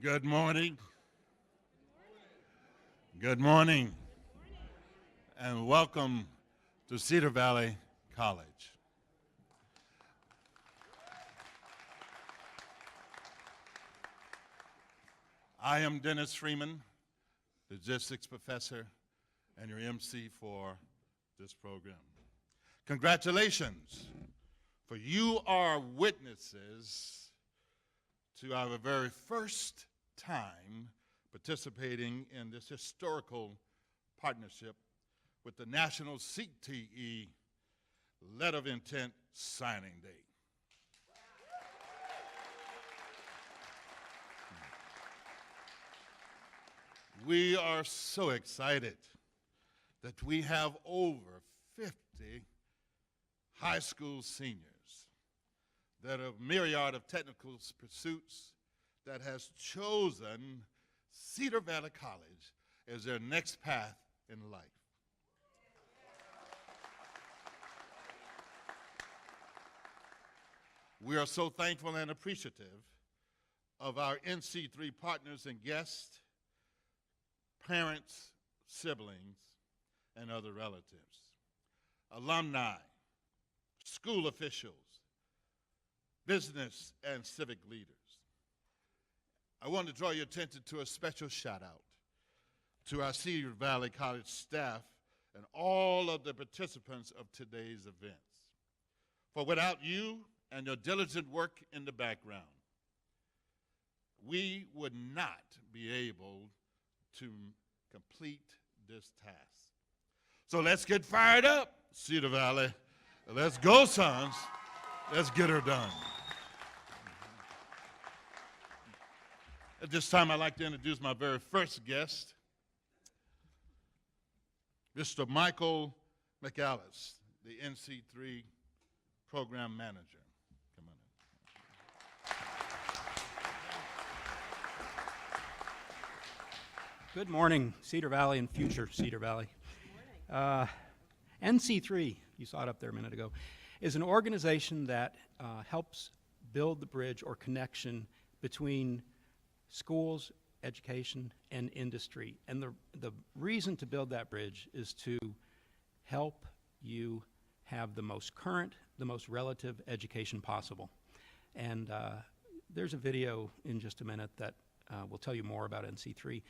Good morning. Good morning. And welcome to Cedar Valley College. I am Dennis Freeman, logistics professor and your MC for this program. Congratulations, for you are witnesses to our very first time participating in this historical partnership with the National CTE Letter of Intent Signing Day. We are so excited that we have over 50 high school seniors that are a myriad of technical pursuits that has chosen Cedar Valley College as their next path in life. We are so thankful and appreciative of our NC3 partners and guests, parents, siblings, and other relatives, alumni, school officials, business and civic leaders. I want to draw your attention to a special shout out to our Cedar Valley College staff and all of the participants of today's events. For without you and your diligent work in the background, we would not be able to complete this task. So let's get fired up, Cedar Valley. Let's go, sons. Let's get her done. At this time, I'd like to introduce my very first guest, Mr. Michael McAllis, the NC3 program manager. Come on in. Good morning, Cedar Valley and future Cedar Valley. NC3, you saw it up there a minute ago, is an organization that helps build the bridge or connection between schools, education, and industry. And the reason to build that bridge is to help you have the most current, the most relative education possible. And there's a video in just a minute that will tell you more about NC3.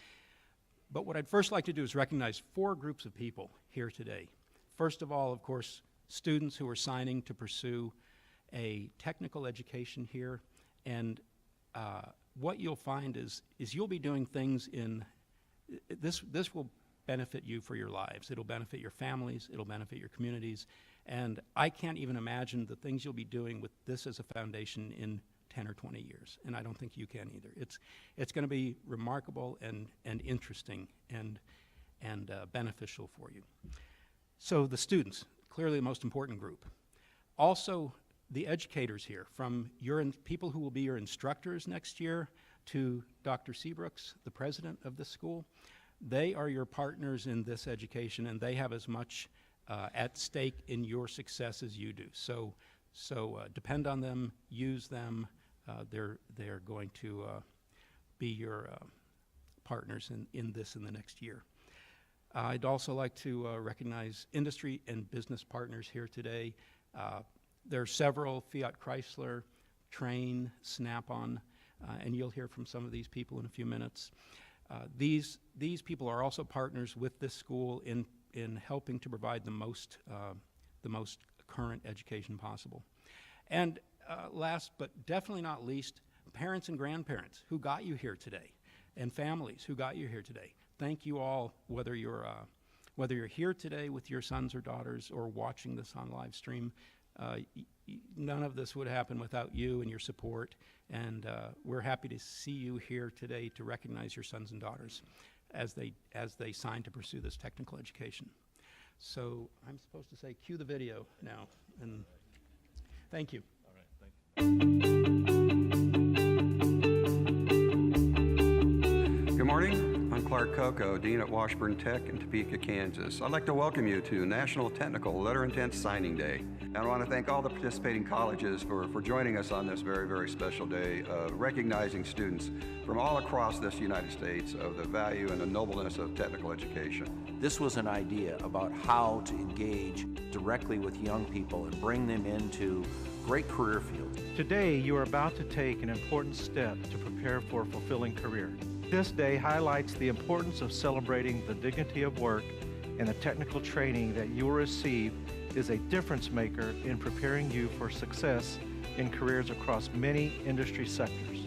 But what I'd first like to do is recognize 4 groups of people here today. First of all, of course, students who are signing to pursue a technical education here. And what you'll find is you'll be doing things in, this will benefit you for your lives. It'll benefit your families, it'll benefit your communities. And I can't even imagine the things you'll be doing with this as a foundation in 10 or 20 years, and I don't think you can either. It's going to be remarkable and interesting and beneficial for you. So the students, clearly the most important group. Also, the educators here, from people who will be your instructors next year to Dr. Seabrooks, the president of this school. They are your partners in this education, and they have as much at stake in your success as you do. So depend on them, use them. They're going to be your partners in this in the next year. I'd also like to recognize industry and business partners here today. There are several: Fiat Chrysler, Train, Snap-on, and you'll hear from some of these people in a few minutes. These people are also partners with this school in helping to provide the most current education possible. And last but definitely not least, parents and grandparents who got you here today, and families who got you here today. Thank you all, whether you're here today with your sons or daughters or watching this on live stream. None of this would happen without you and your support, and we're happy to see you here today to recognize your sons and daughters as they sign to pursue this technical education. So I'm supposed to say cue the video now, and thank you. All right, thank you. Good morning. I'm Clark Coco, Dean at Washburn Tech in Topeka, Kansas. I'd like to welcome you to National Technical Letter Intent Signing Day. And I want to thank all the participating colleges for joining us on this very, very special day, recognizing students from all across this United States of the value and the nobleness of technical education. This was an idea about how to engage directly with young people and bring them into great career fields. Today, you are about to take an important step to prepare for a fulfilling career. This day highlights the importance of celebrating the dignity of work, and the technical training that you will receive is a difference maker in preparing you for success in careers across many industry sectors.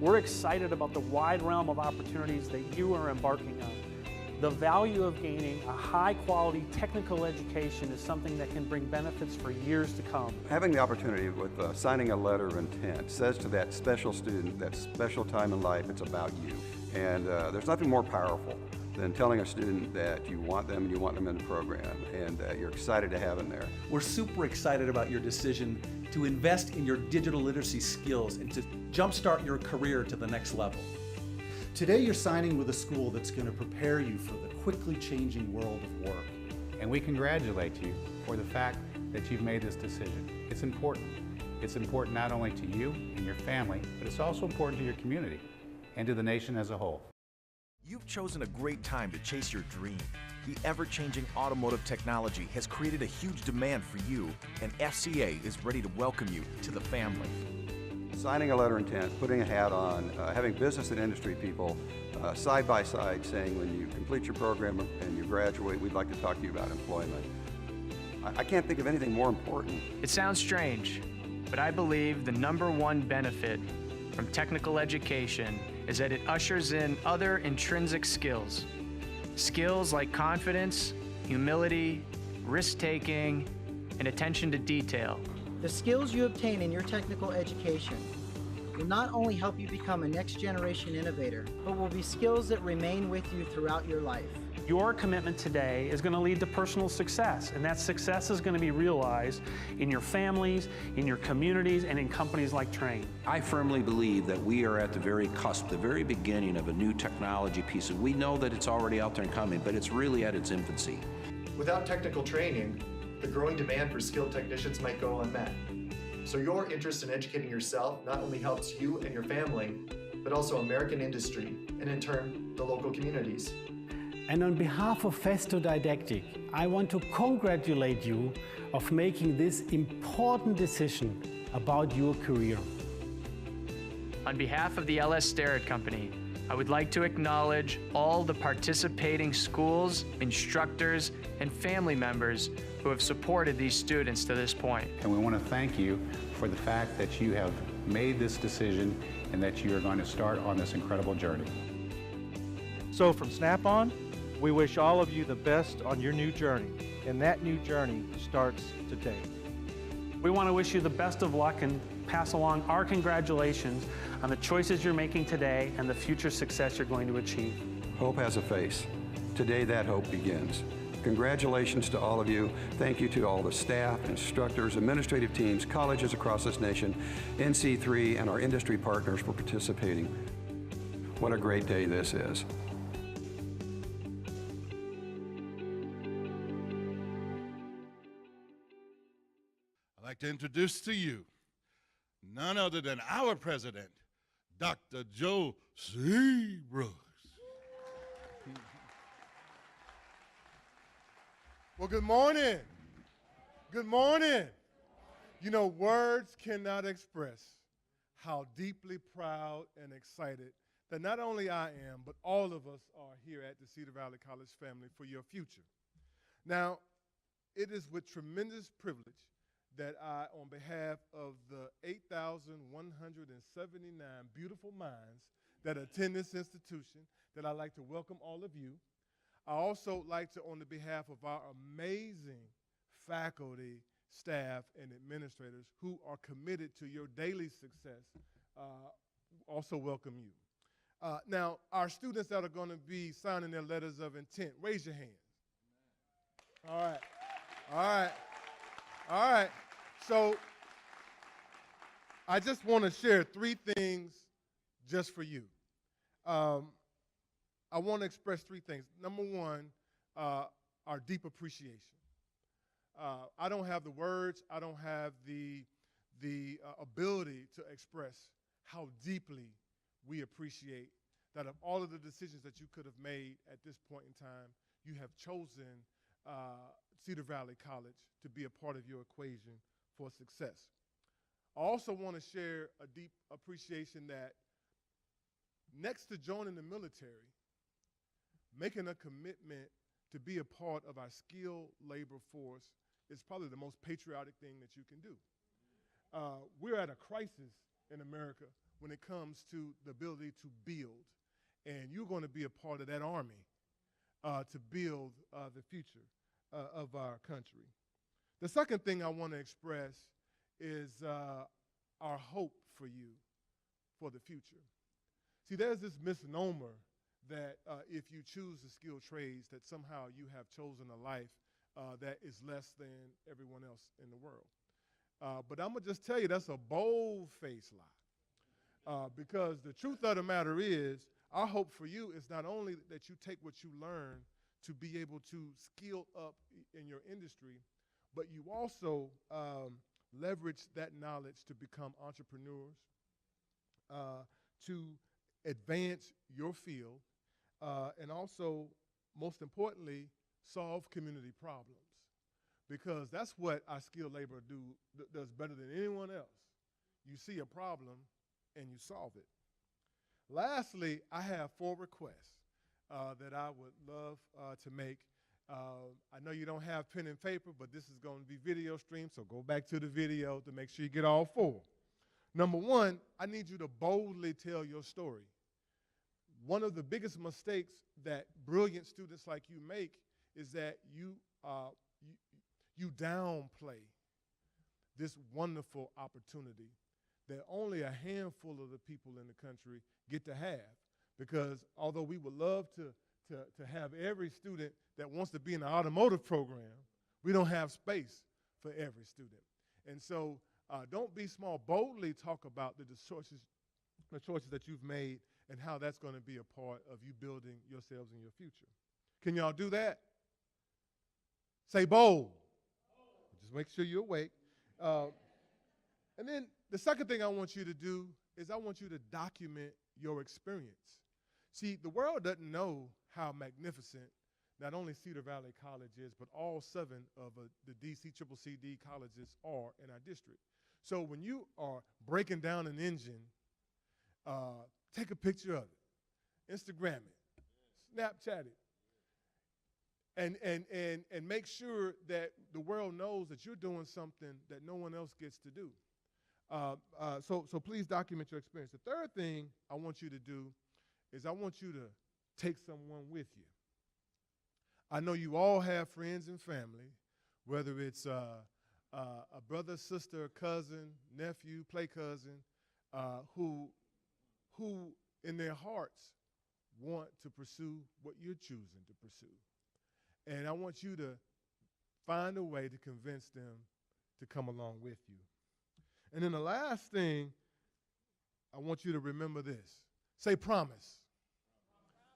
We're excited about the wide realm of opportunities that you are embarking on. The value of gaining a high-quality technical education is something that can bring benefits for years to come. Having the opportunity with signing a letter of intent says to that special student, that special time in life, it's about you. And there's nothing more powerful than telling a student that you want them and you want them in the program and that you're excited to have them there. We're super excited about your decision to invest in your digital literacy skills and to jumpstart your career to the next level. Today you're signing with a school that's going to prepare you for the quickly changing world of work. And we congratulate you for the fact that you've made this decision. It's important. It's important not only to you and your family, but it's also important to your community and to the nation as a whole. You've chosen a great time to chase your dream. The ever-changing automotive technology has created a huge demand for you, and FCA is ready to welcome you to the family. Signing a letter of intent, putting a hat on, having business and industry people side by side saying when you complete your program and you graduate, we'd like to talk to you about employment. I can't think of anything more important. It sounds strange, but I believe the #1 benefit from technical education is that it ushers in other intrinsic skills. Skills like confidence, humility, risk-taking, and attention to detail. The skills you obtain in your technical education will not only help you become a next-generation innovator, but will be skills that remain with you throughout your life. Your commitment today is going to lead to personal success, and that success is going to be realized in your families, in your communities, and in companies like Train. I firmly believe that we are at the very cusp, the very beginning of a new technology piece. We know that it's already out there and coming, but it's really at its infancy. Without technical training, the growing demand for skilled technicians might go unmet. So your interest in educating yourself not only helps you and your family, but also American industry, and in turn, the local communities. And on behalf of Festo Didactic, I want to congratulate you of making this important decision about your career. On behalf of the LS Starrett Company, I would like to acknowledge all the participating schools, instructors, and family members who have supported these students to this point. And we want to thank you for the fact that you have made this decision and that you are going to start on this incredible journey. So from Snap-on, we wish all of you the best on your new journey, and that new journey starts today. We want to wish you the best of luck and pass along our congratulations on the choices you're making today and the future success you're going to achieve. Hope has a face. Today that hope begins. Congratulations to all of you. Thank you to all the staff, instructors, administrative teams, colleges across this nation, NC3, and our industry partners for participating. What a great day this is. I'd like to introduce to you none other than our president, Dr. Joe C. Brooks. Well, good morning. Good morning. You know, words cannot express how deeply proud and excited that not only I am, but all of us are here at the Cedar Valley College family for your future. Now, it is with tremendous privilege that I, on behalf of the 8,179 beautiful minds that attend this institution, that I'd like to welcome all of you. I also like to, on the behalf of our amazing faculty, staff, and administrators who are committed to your daily success, also welcome you. Now, our students that are going to be signing their letters of intent, raise your hands. All right, all right, all right. So I just want to share 3 things just for you. I want to express three things. Number one, our deep appreciation. I don't have the words, I don't have the ability to express how deeply we appreciate that of all of the decisions that you could have made at this point in time, you have chosen Cedar Valley College to be a part of your equation for success. I also want to share a deep appreciation that next to joining the military, making a commitment to be a part of our skilled labor force is probably the most patriotic thing that you can do. We're at a crisis in America when it comes to the ability to build, and you're going to be a part of that army to build the future of our country. The second thing I want to express is our hope for you for the future. See, there's this misnomer that if you choose the skilled trades, that somehow you have chosen a life that is less than everyone else in the world. But I'm going to just tell you that's a bold-faced lie. Because the truth of the matter is, our hope for you is not only that you take what you learn to be able to skill up in your industry, but you also leverage that knowledge to become entrepreneurs, to advance your field, and also, most importantly, solve community problems. Because that's what our skilled labor does better than anyone else. You see a problem and you solve it. Lastly, I have 4 requests that I would love to make. I know you don't have pen and paper, but this is going to be video streamed, so go back to the video to make sure you get all 4. Number 1, I need you to boldly tell your story. One of the biggest mistakes that brilliant students like you make is that you downplay this wonderful opportunity that only a handful of the people in the country get to have. Because although we would love to have every student that wants to be in the automotive program, we don't have space for every student. And so don't be small. Boldly talk about the choices that you've made and how that's going to be a part of you building yourselves in your future. Can y'all do that? Say bold. Just make sure you're awake. And then the second thing I want you to do is I want you to document your experience. See, the world doesn't know how magnificent not only Cedar Valley College is, but all 7 of the CCCD colleges are in our district. So when you are breaking down an engine, take a picture of it, Instagram it, Snapchat it, and make sure that the world knows that you're doing something that no one else gets to do. So please document your experience. The third thing I want you to do is I want you to take someone with you. I know you all have friends and family, whether it's a brother, sister, cousin, nephew, play cousin, who in their hearts want to pursue what you're choosing to pursue. And I want you to find a way to convince them to come along with you. And then the last thing, I want you to remember this. Say promise.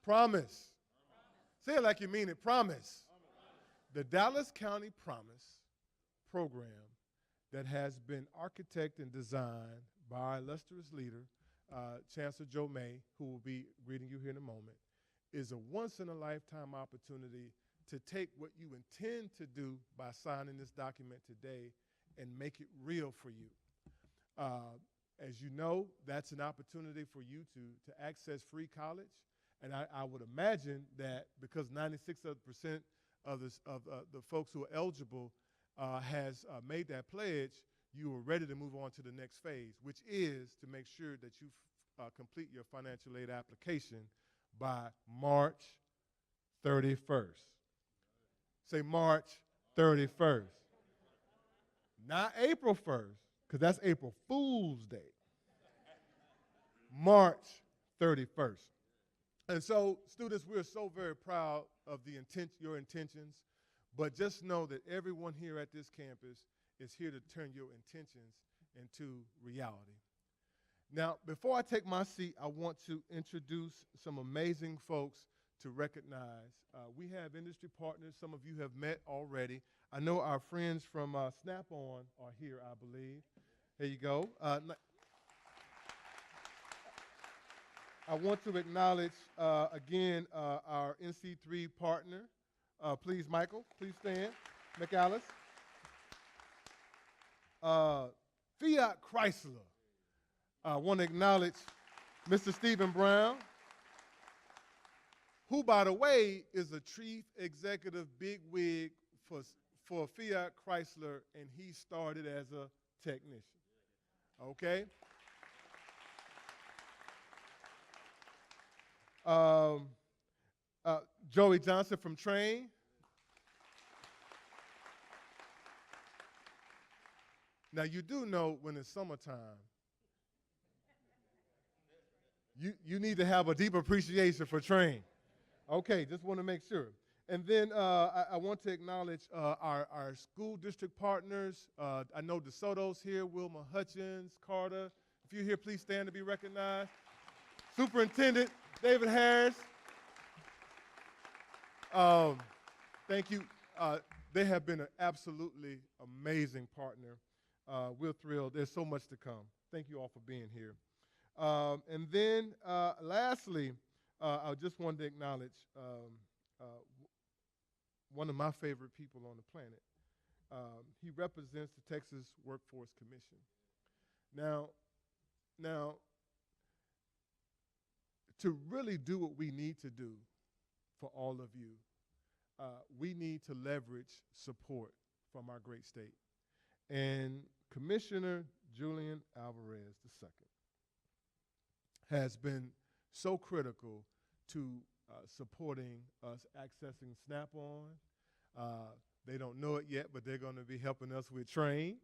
Promise. Say it like you mean it. Promise. The Dallas County Promise program that has been architected and designed by our illustrious leader, Chancellor Joe May, who will be greeting you here in a moment, is a once-in-a-lifetime opportunity to take what you intend to do by signing this document today and make it real for you. As you know, that's an opportunity for you to access free college. And I would imagine that because 96% of the folks who are eligible has made that pledge, you are ready to move on to the next phase, which is to make sure that you complete your financial aid application by March 31st. Say March 31st. Not April 1st, because that's April Fool's Day. March 31st. And so, students, we're so very proud of your intentions, but just know that everyone here at this campus is here to turn your intentions into reality. Now, before I take my seat, I want to introduce some amazing folks to recognize. We have industry partners. Some of you have met already. I know our friends from Snap-on are here, I believe. Here you go. I want to acknowledge, again, our NC3 partner. Please, Michael, please stand. McAllis. Fiat Chrysler. I want to acknowledge Mr. Stephen Brown, who, by the way, is a chief executive bigwig for Fiat Chrysler, and he started as a technician. Okay? Joey Johnson from Train. Now, you do know when it's summertime, you need to have a deep appreciation for Train. Okay, just want to make sure. And then I want to acknowledge our school district partners. I know DeSoto's here, Wilmer-Hutchins, Carter. If you're here, please stand to be recognized. Superintendent David Harris. Thank you. They have been an absolutely amazing partner. We're thrilled. There's so much to come. Thank you all for being here. And then lastly, I just wanted to acknowledge one of my favorite people on the planet. He represents the Texas Workforce Commission. Now, to really do what we need to do for all of you, we need to leverage support from our great state. And Commissioner Julian Alvarez II has been so critical to supporting us accessing Snap-on. They don't know it yet, but they're going to be helping us with Train.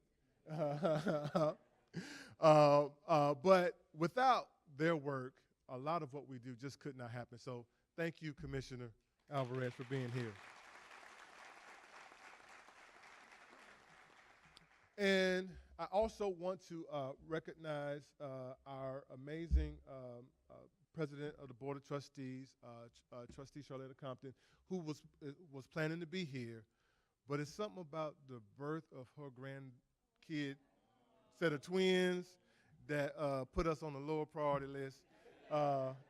But without their work, a lot of what we do just could not happen. So thank you, Commissioner Alvarez, for being here. And I also want to recognize our amazing President of the Board of Trustees, Trustee Charlotta Compton, who was planning to be here, but it's something about the birth of her grandkid set of twins that put us on the lower priority list,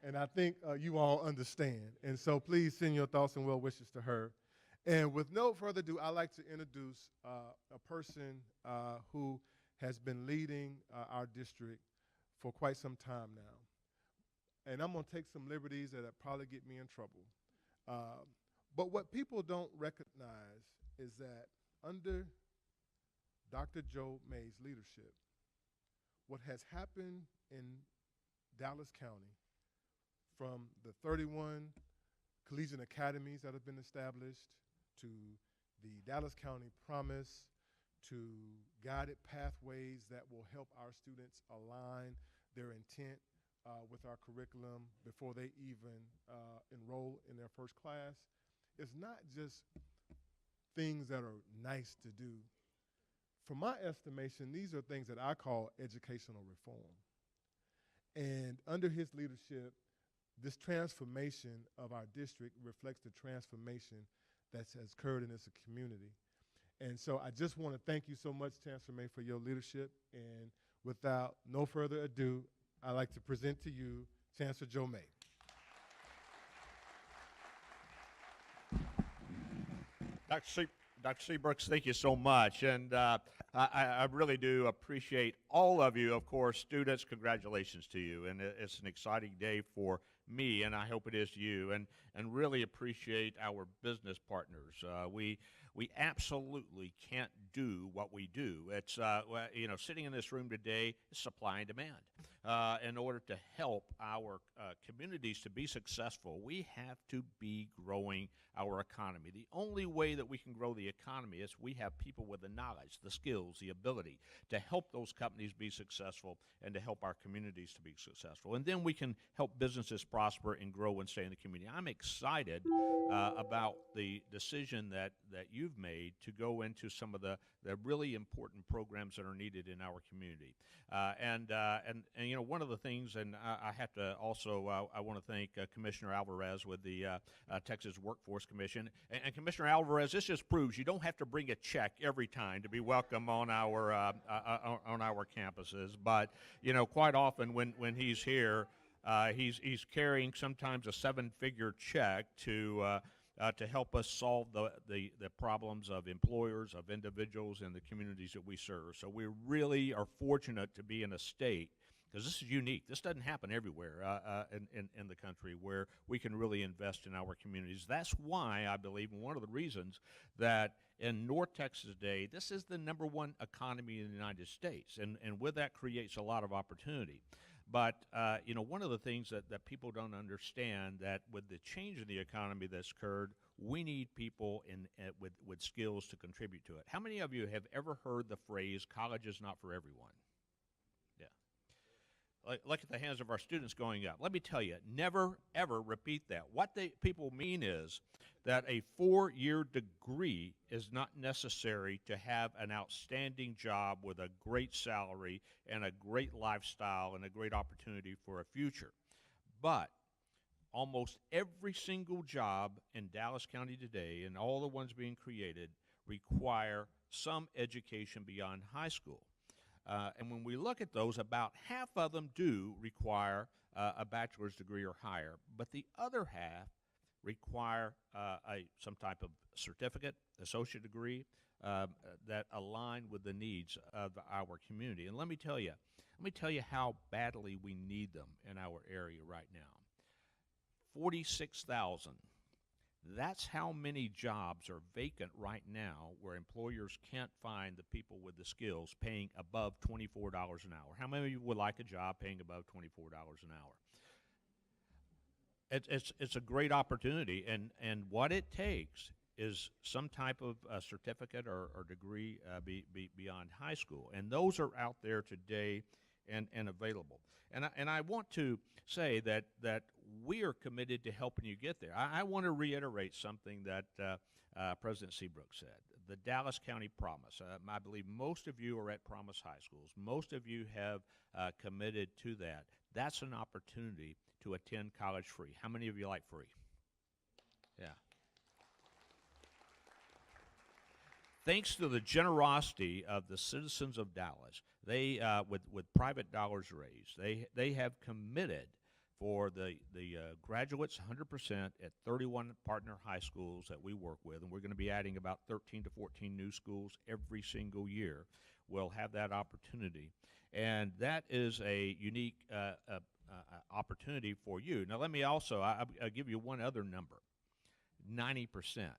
and I think you all understand. And so please send your thoughts and well wishes to her. And with no further ado, I'd like to introduce a person who has been leading our district for quite some time now. And I'm going to take some liberties that probably get me in trouble. But what people don't recognize is that under Dr. Joe May's leadership, what has happened in Dallas County, from the 31 collegiate academies that have been established, to the Dallas County Promise, to guided pathways that will help our students align their intent with our curriculum before they even enroll in their first class. It's not just things that are nice to do. From my estimation, these are things that I call educational reform. And under his leadership, this transformation of our district reflects the transformation that has occurred in this community. And so I just want to thank you so much, Chancellor May, for your leadership. And without no further ado, I'd like to present to you Chancellor Joe May. Dr. Seabrooks, thank you so much. And I really do appreciate all of you. Of course, students, congratulations to you. And it's an exciting day for me, and I hope it is you. And really appreciate our business partners. We absolutely can't do what we do. It's, you know, sitting in this room today is supply and demand. In order to help our communities to be successful, we have to be growing our economy. The only way that we can grow the economy is we have people with the knowledge, the skills, the ability to help those companies be successful and to help our communities to be successful. And then we can help businesses prosper and grow and stay in the community. I'm excited about the decision that you you've made to go into some of the really important programs that are needed in our community. And you know, one of the things, and I have to also, I want to thank Commissioner Alvarez with the Texas Workforce Commission. And Commissioner Alvarez, this just proves you don't have to bring a check every time to be welcome on our campuses. But you know, quite often when he's here, he's carrying sometimes a 7-figure check to help us solve the problems of employers, of individuals, and the communities that we serve. So we really are fortunate to be in a state, because this is unique. This doesn't happen everywhere in the country, where we can really invest in our communities. That's why I believe, and one of the reasons that in North Texas today, this is the #1 economy in the United States, and with that creates a lot of opportunity. But, you know, one of the things that people don't understand, that with the change in the economy that's occurred, we need people with skills to contribute to it. How many of you have ever heard the phrase, college is not for everyone? Yeah. Look at the hands of our students going up. Let me tell you, never, ever repeat that. What people mean is that a 4-year degree is not necessary to have an outstanding job with a great salary and a great lifestyle and a great opportunity for a future. But almost every single job in Dallas County today, and all the ones being created, require some education beyond high school. And when we look at those, about half of them do require a bachelor's degree or higher, but the other half require some type of certificate, associate degree, that align with the needs of our community. And let me tell you how badly we need them in our area right now. 46,000. That's how many jobs are vacant right now, where employers can't find the people with the skills paying above $24 an hour. How many of you would like a job paying above $24 an hour? It's a great opportunity, and what it takes is some type of certificate or degree beyond high school, and those are out there today and available. And I want to say that we are committed to helping you get there. I want to reiterate something that President Seabrook said. The Dallas County Promise. I believe most of you are at Promise High Schools. Most of you have committed to that. That's an opportunity to attend college free. How many of you like free? Yeah. Thanks to the generosity of the citizens of Dallas, they, with private dollars raised, they have committed for the graduates 100% at 31 partner high schools that we work with, and we're going to be adding about 13 to 14 new schools every single year. We'll have that opportunity, and that is a unique opportunity for you. Now, let me also, I'll give you one other number, 90%.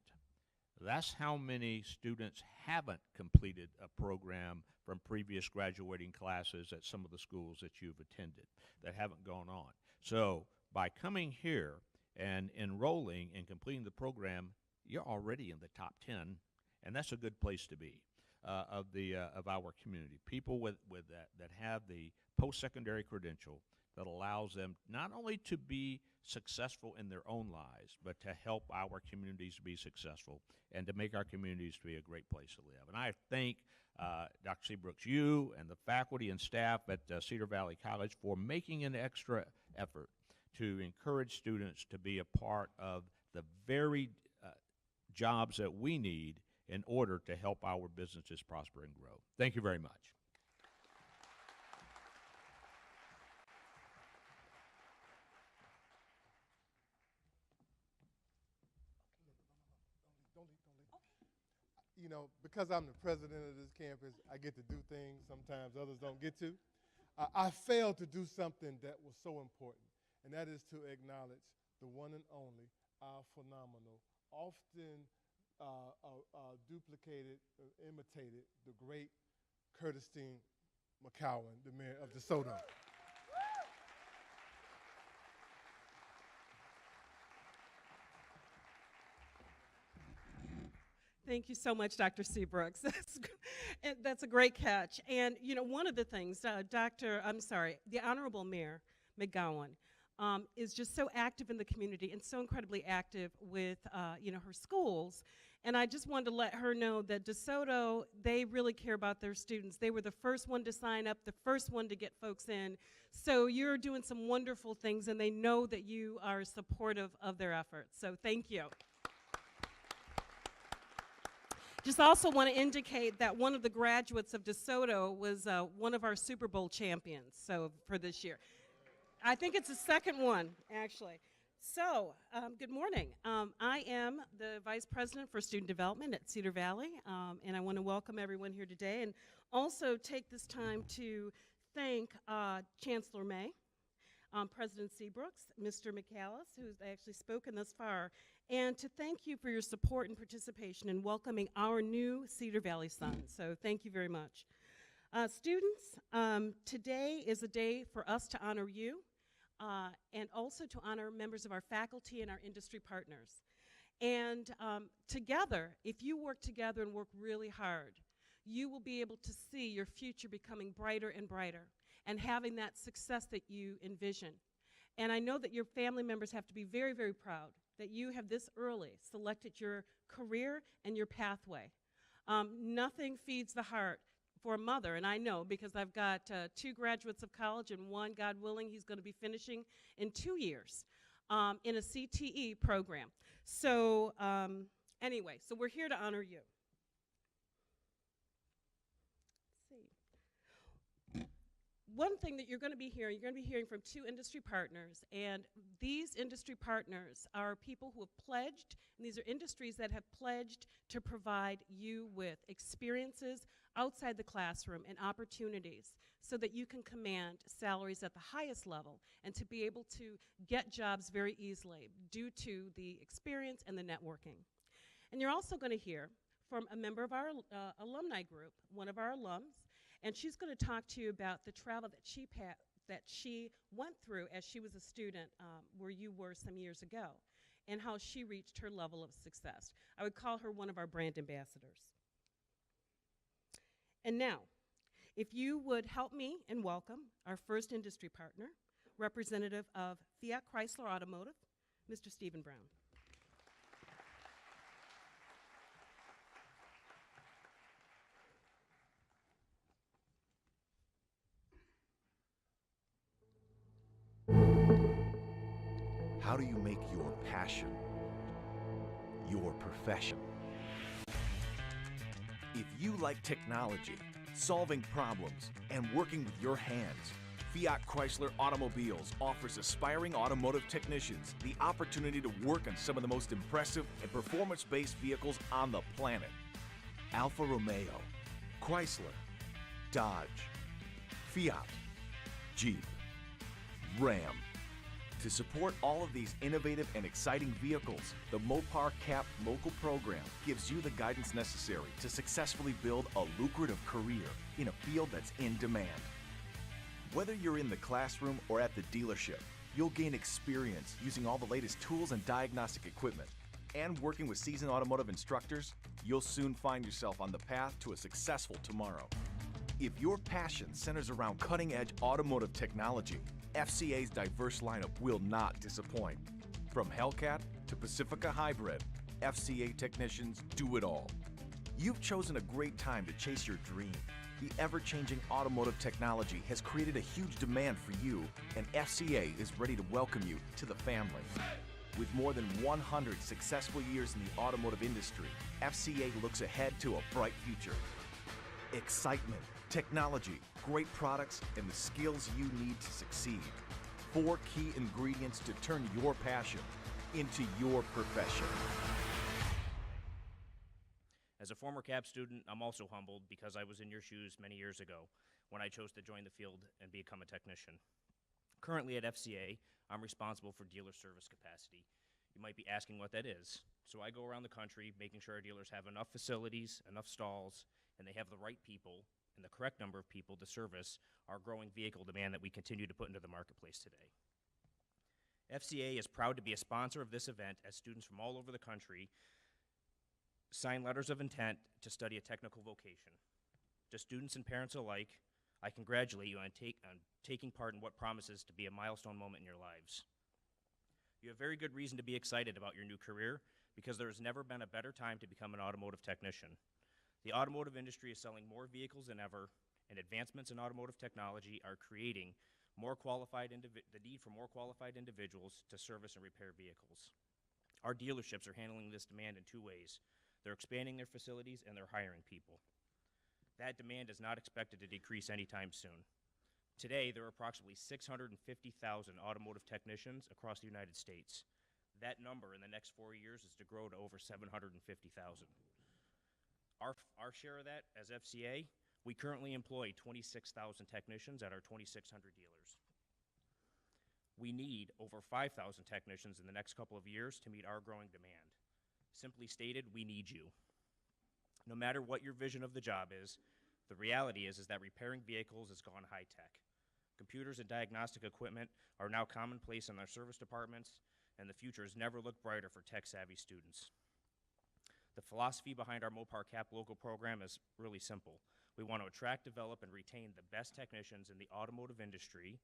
That's how many students haven't completed a program from previous graduating classes at some of the schools that you've attended that haven't gone on. So by coming here and enrolling and completing the program, you're already in the top 10, and that's a good place to be of our community. People with that have the post-secondary credential that allows them not only to be successful in their own lives, but to help our communities be successful and to make our communities be a great place to live. And I thank Dr. Seabrooks, you and the faculty and staff at Cedar Valley College for making an extra effort to encourage students to be a part of the very jobs that we need in order to help our businesses prosper and grow. Thank you very much. You know, because I'm the president of this campus, I get to do things sometimes others don't get to. I failed to do something that was so important, and that is to acknowledge the one and only, our phenomenal, often duplicated, imitated, the great Curtis McCowan, the mayor of DeSoto. Thank you so much, Dr. Seabrooks. That's a great catch. And, you know, one of the things, the Honorable Mayor McGowan is just so active in the community and so incredibly active with, her schools. And I just wanted to let her know that DeSoto, they really care about their students. They were the first one to sign up, the first one to get folks in. So you're doing some wonderful things, and they know that you are supportive of their efforts. So thank you. Just also want to indicate that one of the graduates of DeSoto was one of our Super Bowl champions for this year. I think it's the second one, actually. So, good morning. I am the Vice President for Student Development at Cedar Valley, and I want to welcome everyone here today and also take this time to thank Chancellor May, President Seabrooks, Mr. McAllis, who's actually spoken thus far, and to thank you for your support and participation in welcoming our new Cedar Valley Sons. So thank you very much. Students, today is a day for us to honor you, and also to honor members of our faculty and our industry partners. And together, if you work together and work really hard, you will be able to see your future becoming brighter and brighter and having that success that you envision. And I know that your family members have to be very, very proud that you have this early selected your career and your pathway. Nothing feeds the heart for a mother, and I know because I've got 2 graduates of college, and one, God willing, he's going to be finishing in 2 years in a CTE program. So anyway, so we're here to honor you. One thing that you're going to be hearing from 2 industry partners, and these industry partners are people who have pledged, and these are industries that have pledged to provide you with experiences outside the classroom and opportunities so that you can command salaries at the highest level and to be able to get jobs very easily due to the experience and the networking. And you're also going to hear from a member of our alumni group, one of our alums, and she's going to talk to you about the travel that she went through as she was a student where you were some years ago, and how she reached her level of success. I would call her one of our brand ambassadors. And now, if you would help me and welcome our first industry partner, representative of Fiat Chrysler Automotive, Mr. Stephen Brown. How do you make your passion your profession? If you like technology, solving problems, and working with your hands, Fiat Chrysler Automobiles offers aspiring automotive technicians the opportunity to work on some of the most impressive and performance-based vehicles on the planet. Alfa Romeo, Chrysler, Dodge, Fiat, Jeep, Ram. To support all of these innovative and exciting vehicles, the Mopar CAP local program gives you the guidance necessary to successfully build a lucrative career in a field that's in demand. Whether you're in the classroom or at the dealership, you'll gain experience using all the latest tools and diagnostic equipment. And working with seasoned automotive instructors, you'll soon find yourself on the path to a successful tomorrow. If your passion centers around cutting-edge automotive technology, FCA's diverse lineup will not disappoint. From Hellcat to Pacifica Hybrid, FCA technicians do it all. You've chosen a great time to chase your dream. The ever-changing automotive technology has created a huge demand for you, and FCA is ready to welcome you to the family. With more than 100 successful years in the automotive industry, FCA looks ahead to a bright future. Excitement, technology, great products, and the skills you need to succeed. 4 key ingredients to turn your passion into your profession. As a former CAP student, I'm also humbled because I was in your shoes many years ago when I chose to join the field and become a technician. Currently at FCA, I'm responsible for dealer service capacity. You might be asking what that is. So I go around the country making sure our dealers have enough facilities, enough stalls, and they have the right people and the correct number of people to service our growing vehicle demand that we continue to put into the marketplace today. FCA is proud to be a sponsor of this event as students from all over the country sign letters of intent to study a technical vocation. To students and parents alike, I congratulate you on taking part in what promises to be a milestone moment in your lives. You have very good reason to be excited about your new career because there has never been a better time to become an automotive technician. The automotive industry is selling more vehicles than ever, and advancements in automotive technology are creating the need for more qualified individuals to service and repair vehicles. Our dealerships are handling this demand in two ways. They're expanding their facilities and they're hiring people. That demand is not expected to decrease anytime soon. Today, there are approximately 650,000 automotive technicians across the United States. That number in the next 4 years is to grow to over 750,000. Our share of that as FCA, we currently employ 26,000 technicians at our 2,600 dealers. We need over 5,000 technicians in the next couple of years to meet our growing demand. Simply stated, we need you. No matter what your vision of the job is, the reality is that repairing vehicles has gone high-tech. Computers and diagnostic equipment are now commonplace in our service departments, and the future has never looked brighter for tech-savvy students. The philosophy behind our Mopar CAP local program is really simple. We want to attract, develop, and retain the best technicians in the automotive industry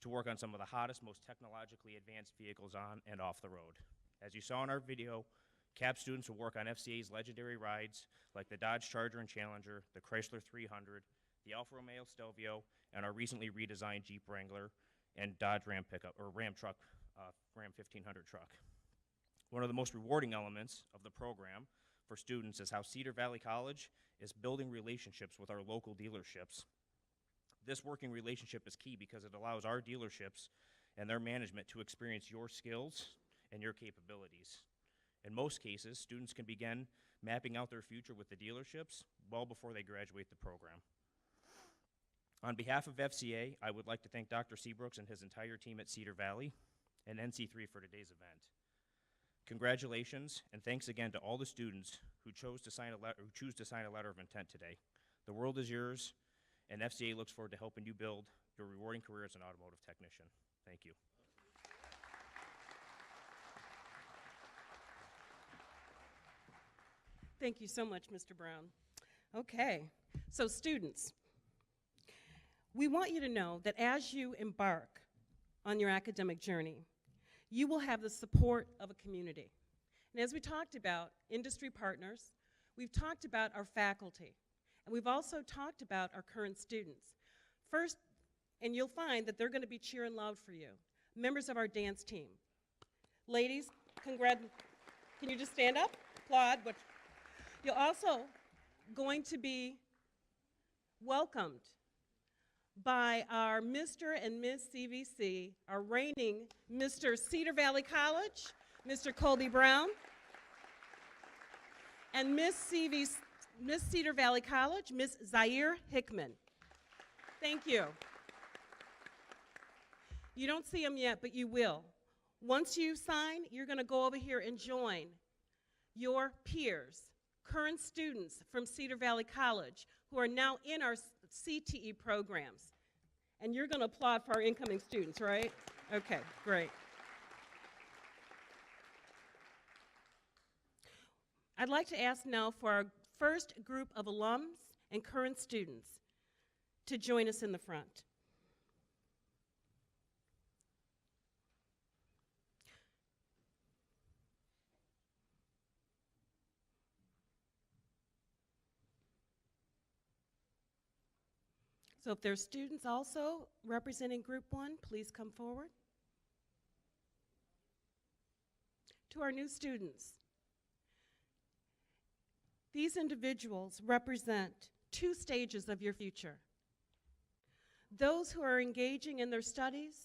to work on some of the hottest, most technologically advanced vehicles on and off the road. As you saw in our video, CAP students will work on FCA's legendary rides like the Dodge Charger and Challenger, the Chrysler 300, the Alfa Romeo Stelvio, and our recently redesigned Jeep Wrangler and Dodge Ram pickup, or Ram truck, Ram 1500 truck. One of the most rewarding elements of the program for students is how Cedar Valley College is building relationships with our local dealerships. This working relationship is key because it allows our dealerships and their management to experience your skills and your capabilities. In most cases, students can begin mapping out their future with the dealerships well before they graduate the program. On behalf of FCA, I would like to thank Dr. Seabrooks and his entire team at Cedar Valley and NC3 for today's event. Congratulations, and thanks again to all the students who choose to sign a letter of intent today. The world is yours, and FCA looks forward to helping you build your rewarding career as an automotive technician. Thank you. Thank you so much, Mr. Brown. Okay, so students, we want you to know that as you embark on your academic journey, you will have the support of a community. And as we talked about industry partners, we've talked about our faculty, and we've also talked about our current students. First, and you'll find that they're going to be cheering loud for you, members of our dance team. Ladies, can you just stand up? Applaud. You're also going to be welcomed by our Mr. and Miss CVC, our reigning Mr. Cedar Valley College, Mr. Colby Brown, and Miss Cedar Valley College, Miss Zaire Hickman. Thank you. You don't see them yet, but you will. Once you sign, you're going to go over here and join your peers, current students from Cedar Valley College who are now in our CTE programs. And you're going to applaud for our incoming students, right? Okay, great. I'd like to ask now for our first group of alums and current students to join us in the front. So if there's students also representing Group 1, please come forward. To our new students, these individuals represent two stages of your future. Those who are engaging in their studies,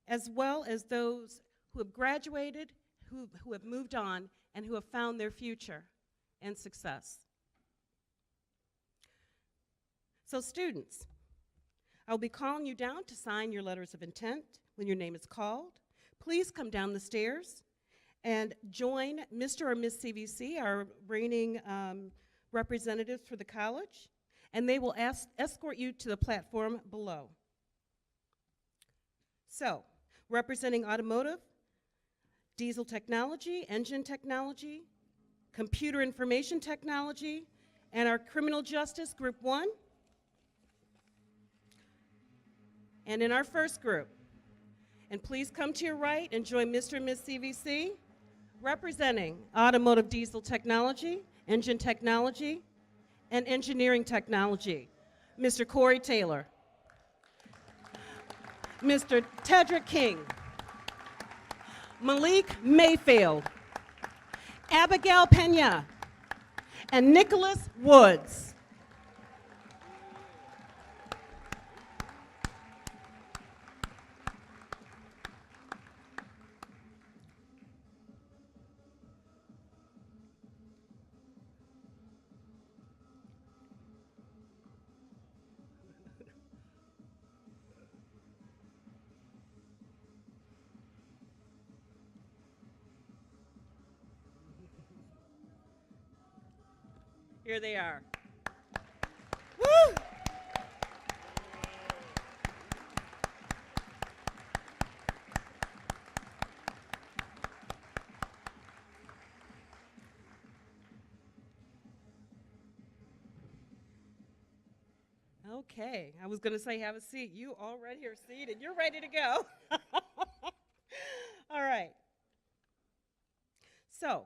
as well as those who have graduated, who have moved on, and who have found their future and success. So students, I'll be calling you down to sign your letters of intent when your name is called. Please come down the stairs and join Mr. or Miss CVC, our reigning representatives for the college, and they will escort you to the platform below. So, representing automotive, diesel technology, engine technology, computer information technology, and our criminal justice, Group 1. And in our first group, and please come to your right and join Mr. and Miss CVC, Representing automotive diesel technology, engine technology, and engineering technology, Mr. Corey Taylor. Mr. Tedrick King. Malik Mayfield. Abigail Pena. And Nicholas Woods. Here they are. Woo! Okay, I was going to say have a seat. You already are seated. You're ready to go. All right. So,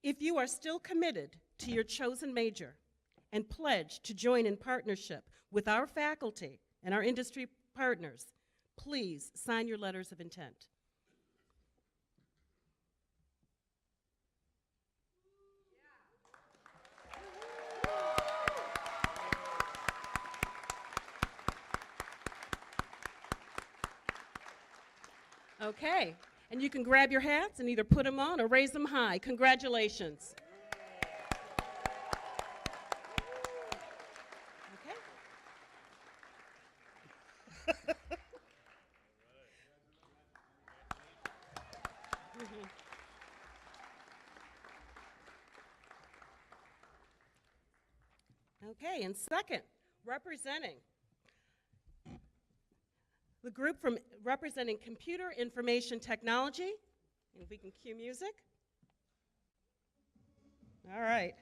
if you are still committed to your chosen major and pledge to join in partnership with our faculty and our industry partners, please sign your letters of intent. Okay, and you can grab your hats and either put them on or raise them high. Congratulations. Okay, and second, representing the group from representing Computer Information Technology, if we can cue music. All right.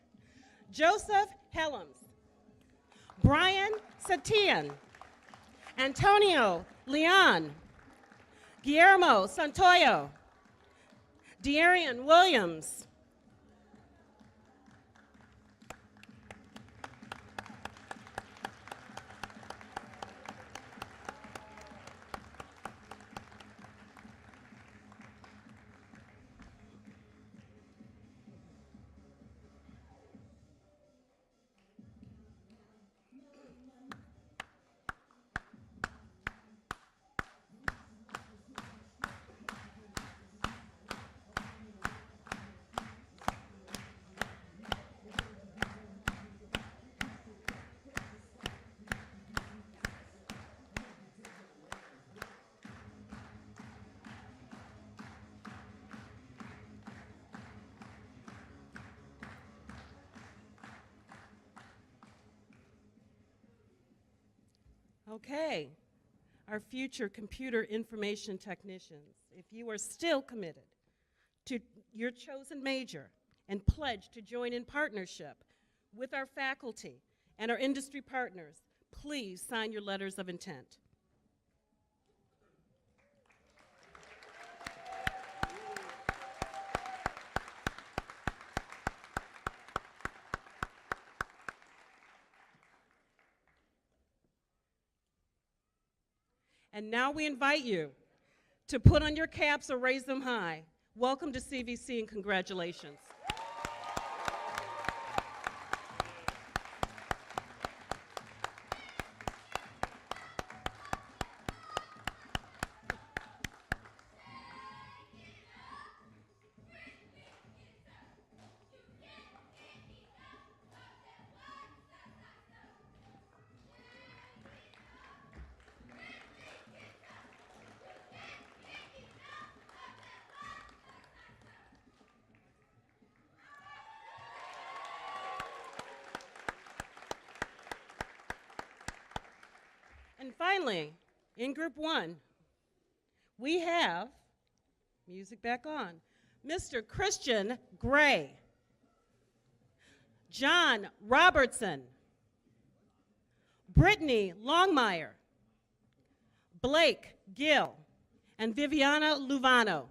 Joseph Helms, Brian Satian, Antonio Leon, Guillermo Santoyo, Dearian Williams, Okay, our future computer information technicians, if you are still committed to your chosen major and pledge to join in partnership with our faculty and our industry partners, please sign your letters of intent. And now we invite you to put on your caps or raise them high. Welcome to CVC and congratulations. And finally, in group one, we have, music back on, Mr. Christian Gray, John Robertson, Brittany Longmire, Blake Gill, and Viviana Luvano.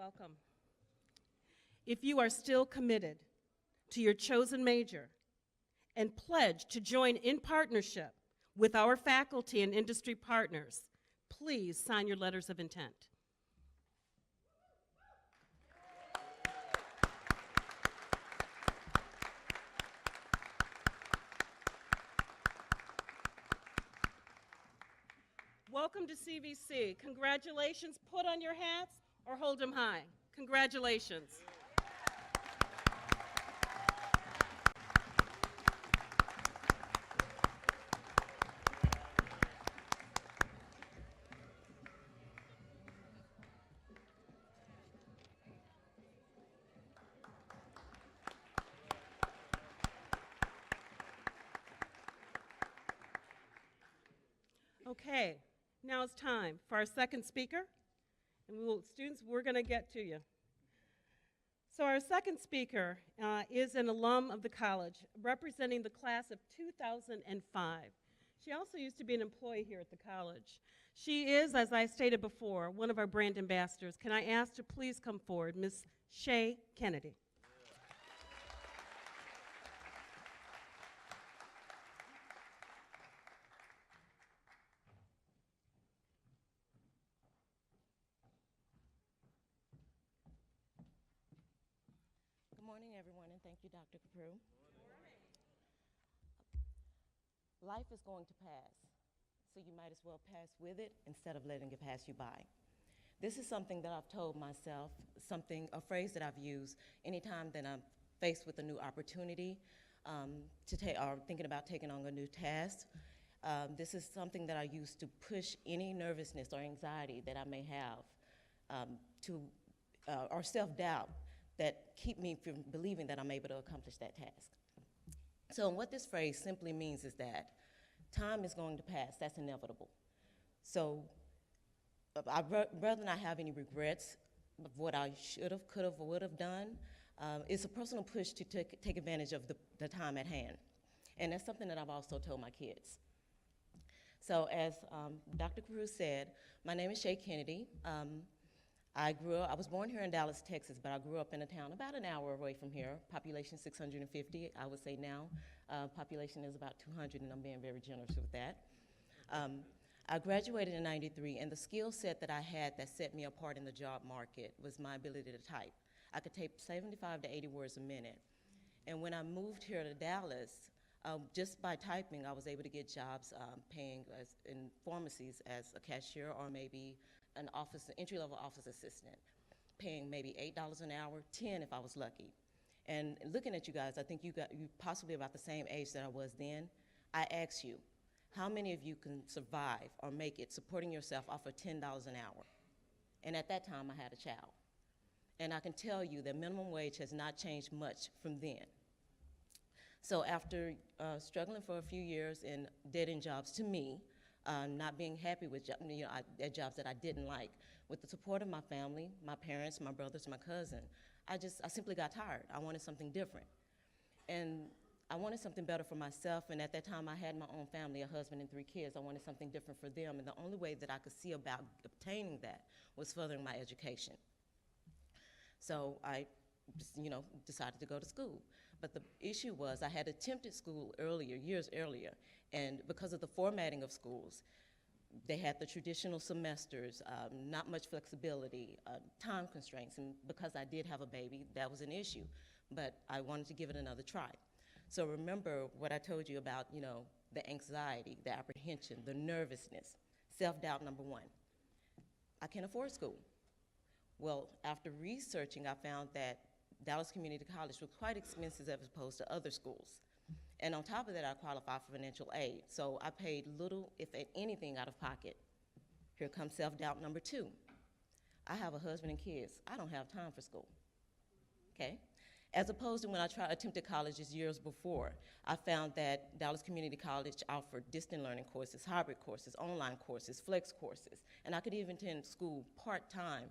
Welcome. If you are still committed to your chosen major and pledge to join in partnership with our faculty and industry partners, please sign your letters of intent. Welcome to CVC. Congratulations. Put on your hats or hold them high. Congratulations. Okay, now it's time for our second speaker. And students, we're going to get to you. So our second speaker is an alum of the college, representing the class of 2005. She also used to be an employee here at the college. She is, as I stated before, one of our brand ambassadors. Can I ask to please come forward, Ms. Shay Kennedy. Good morning, everyone, and thank you, Dr. Caprew. Life is going to pass, so you might as well pass with it instead of letting it pass you by. This is something that I've told myself, a phrase that I've used anytime that I'm faced with a new opportunity or thinking about taking on a new task. This is something that I use to push any nervousness or anxiety that I may have or self-doubt that keep me from believing that I'm able to accomplish that task. So what this phrase simply means is that time is going to pass, that's inevitable. So I'd rather not have any regrets of what I should have, could have, or would have done. It's a personal push to take advantage of the time at hand. And that's something that I've also told my kids. So as Dr. Carew said, my name is Shay Kennedy. I was born here in Dallas, Texas, but I grew up in a town about an hour away from here, population 650. I would say now population is about 200, and I'm being very generous with that. I graduated in '93, and the skill set that I had that set me apart in the job market was my ability to type. I could type 75 to 80 words a minute. And when I moved here to Dallas, just by typing, I was able to get jobs paying in pharmacies as a cashier or maybe an entry-level office assistant, paying maybe $8 an hour, 10 if I was lucky. And looking at you guys, I think you possibly about the same age that I was then. I ask you, how many of you can survive or make it supporting yourself off of $10 an hour? And at that time, I had a child. And I can tell you that minimum wage has not changed much from then. So after struggling for a few years in dead-end jobs, to me, not being happy with at jobs that I didn't like, with the support of my family, my parents, my brothers, my cousin, I simply got tired. I wanted something different. And I wanted something better for myself, and at that time I had my own family, a husband and 3 kids. I wanted something different for them, and the only way that I could see about obtaining that was furthering my education. So I decided to go to school. But the issue was I had attempted school earlier, years earlier, and because of the formatting of schools, they had the traditional semesters, not much flexibility, time constraints, and because I did have a baby, that was an issue. But I wanted to give it another try. So remember what I told you about, the anxiety, the apprehension, the nervousness, self-doubt, number 1. I can't afford school. Well, after researching, I found that Dallas Community College was quite expensive as opposed to other schools. And on top of that, I qualified for financial aid. So I paid little, if anything, out of pocket. Here comes self-doubt number 2. I have a husband and kids. I don't have time for school, okay? As opposed to when I attempted colleges years before, I found that Dallas Community College offered distant learning courses, hybrid courses, online courses, flex courses, and I could even attend school part-time.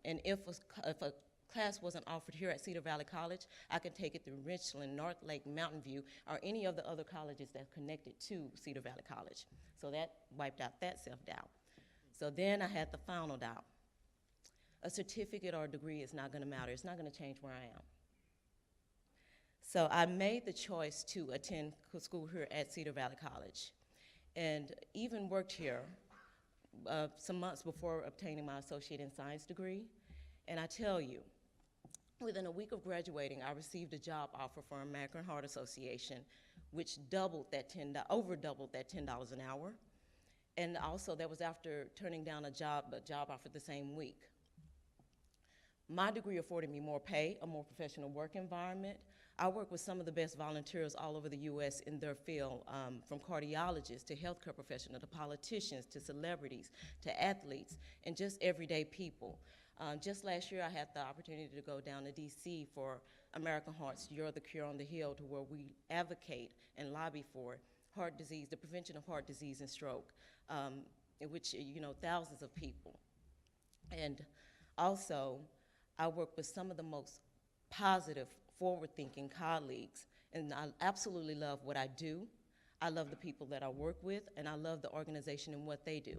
And if a class wasn't offered here at Cedar Valley College, I could take it through Richland, North Lake, Mountain View, or any of the other colleges that connected to Cedar Valley College. So that wiped out that self-doubt. So then I had the final doubt. a certificate or a degree is not going to matter. It's not going to change where I am. So I made the choice to attend school here at Cedar Valley College, and even worked here some months before obtaining my associate in science degree. And I tell you, within a week of graduating, I received a job offer for American Heart Association, which over doubled that $10 an hour. And also that was after turning down a job offer the same week. My degree afforded me more pay, a more professional work environment. I work with some of the best volunteers all over the U.S. in their field, from cardiologists to healthcare professionals to politicians to celebrities to athletes and just everyday people. Just last year, I had the opportunity to go down to D.C. for American Heart's You're the Cure on the Hill, to where we advocate and lobby for heart disease, the prevention of heart disease and stroke, in which, thousands of people. And also, I work with some of the most positive, forward-thinking colleagues, and I absolutely love what I do. I love the people that I work with, and I love the organization and what they do.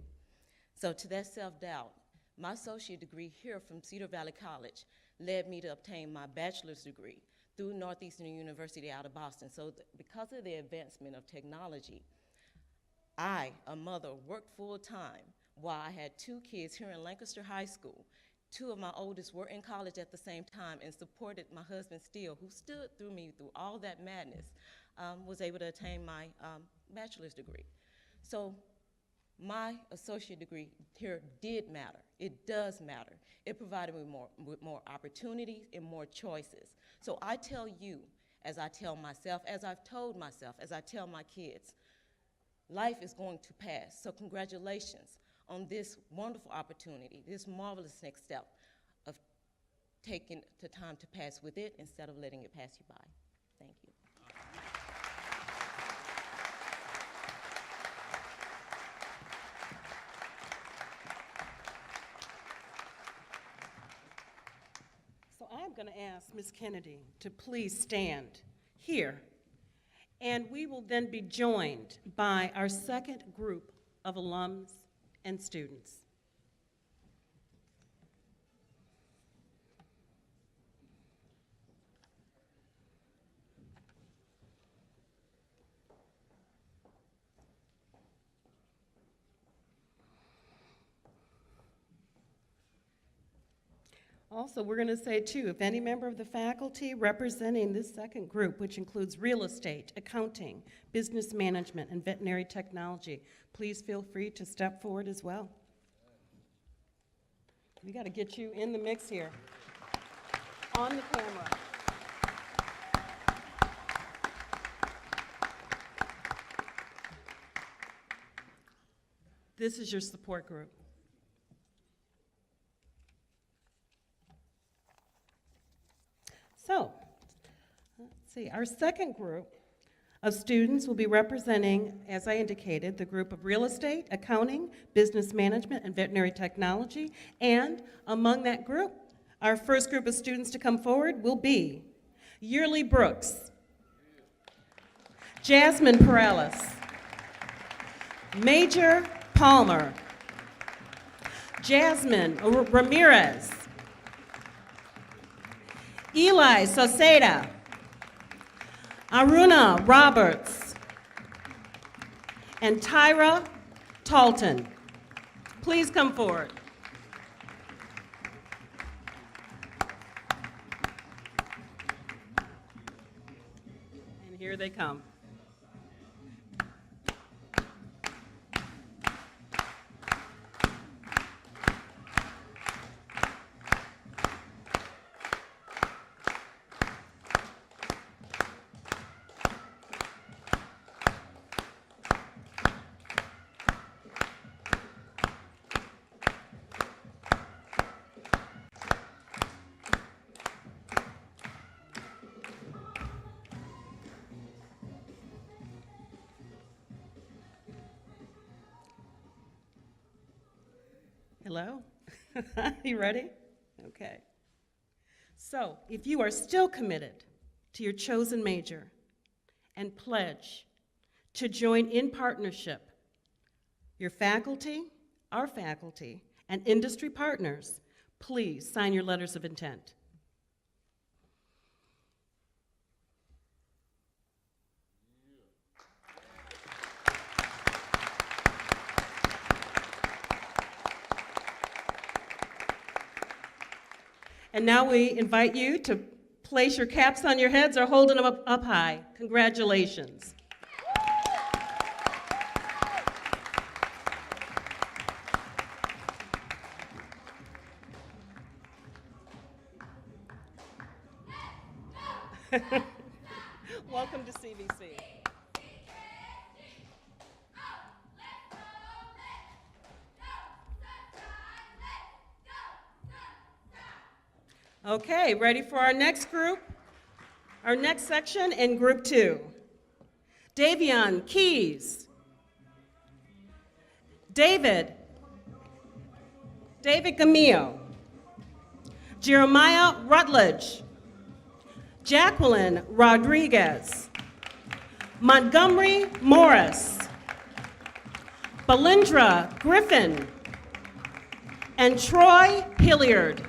So to that self-doubt, my associate degree here from Cedar Valley College led me to obtain my bachelor's degree through Northeastern University out of Boston. So because of the advancement of technology, I, a mother, worked full-time while I had 2 kids here in Lancaster High School. 2 of my oldest were in college at the same time and supported my husband Steele, who stood through me through all that madness, was able to attain my bachelor's degree. So my associate degree here did matter. It does matter. It provided me with more opportunities and more choices. So I tell you, as I tell myself, as I've told myself, as I tell my kids, life is going to pass. So congratulations on this wonderful opportunity, this marvelous next step of taking the time to pass with it instead of letting it pass you by. Thank you. So I'm going to ask Ms. Kennedy to please stand here, and we will then be joined by our second group of alums and students. Also, we're going to say, too, if any member of the faculty representing this second group, which includes real estate, accounting, business management, and veterinary technology, please feel free to step forward as well. We got to get you in the mix here, on the camera. This is your support group. So, let's see, our second group of students will be representing, as I indicated, the group of real estate, accounting, business management, and veterinary technology. And among that group, our first group of students to come forward will be Yearly Brooks, Jasmine Perales, Major Palmer, Jasmine Ramirez, Eli Sauceda, Aruna Roberts, and Tyra Talton. Please come forward. And here they come. Hello? You ready? Okay. So, if you are still committed to your chosen major and pledge to join in partnership, your faculty, our faculty, and industry partners, Please sign your letters of intent. And now we invite you to place your caps on your heads or hold them up high. Congratulations. Welcome to CVC. Okay, ready for our next group? Our next section in group 2. Davion Keys. David Gamillo. Jeremiah Rutledge. Jacqueline Rodriguez. Montgomery Morris. Belindra Griffin. And Troy Hilliard.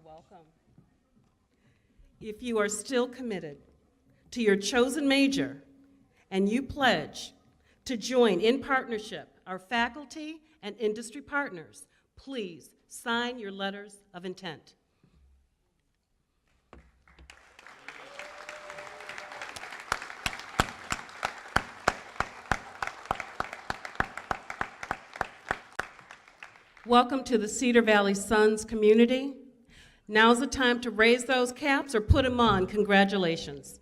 Welcome. If you are still committed to your chosen major and you pledge to join in partnership our faculty and industry partners, please sign your letters of intent. Welcome to the Cedar Valley Sons community. Now's the time to raise those caps or put them on. Congratulations.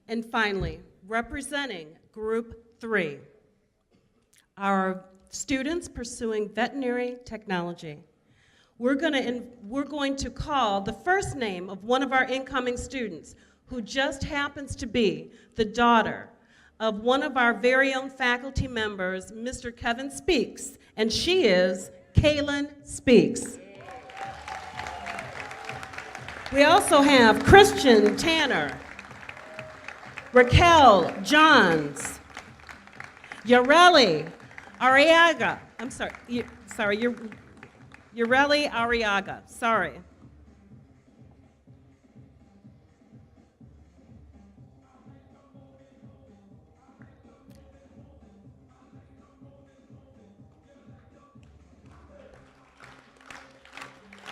And finally, representing Group 3, our students pursuing veterinary technology. We're going to call the first name of one of our incoming students who just happens to be the daughter of one of our very own faculty members, Mr. Kevin Speaks, and she is Kaylin Speaks. We also have Christian Tanner, Raquel Johns, Yareli Arriaga, Yareli Arriaga, sorry.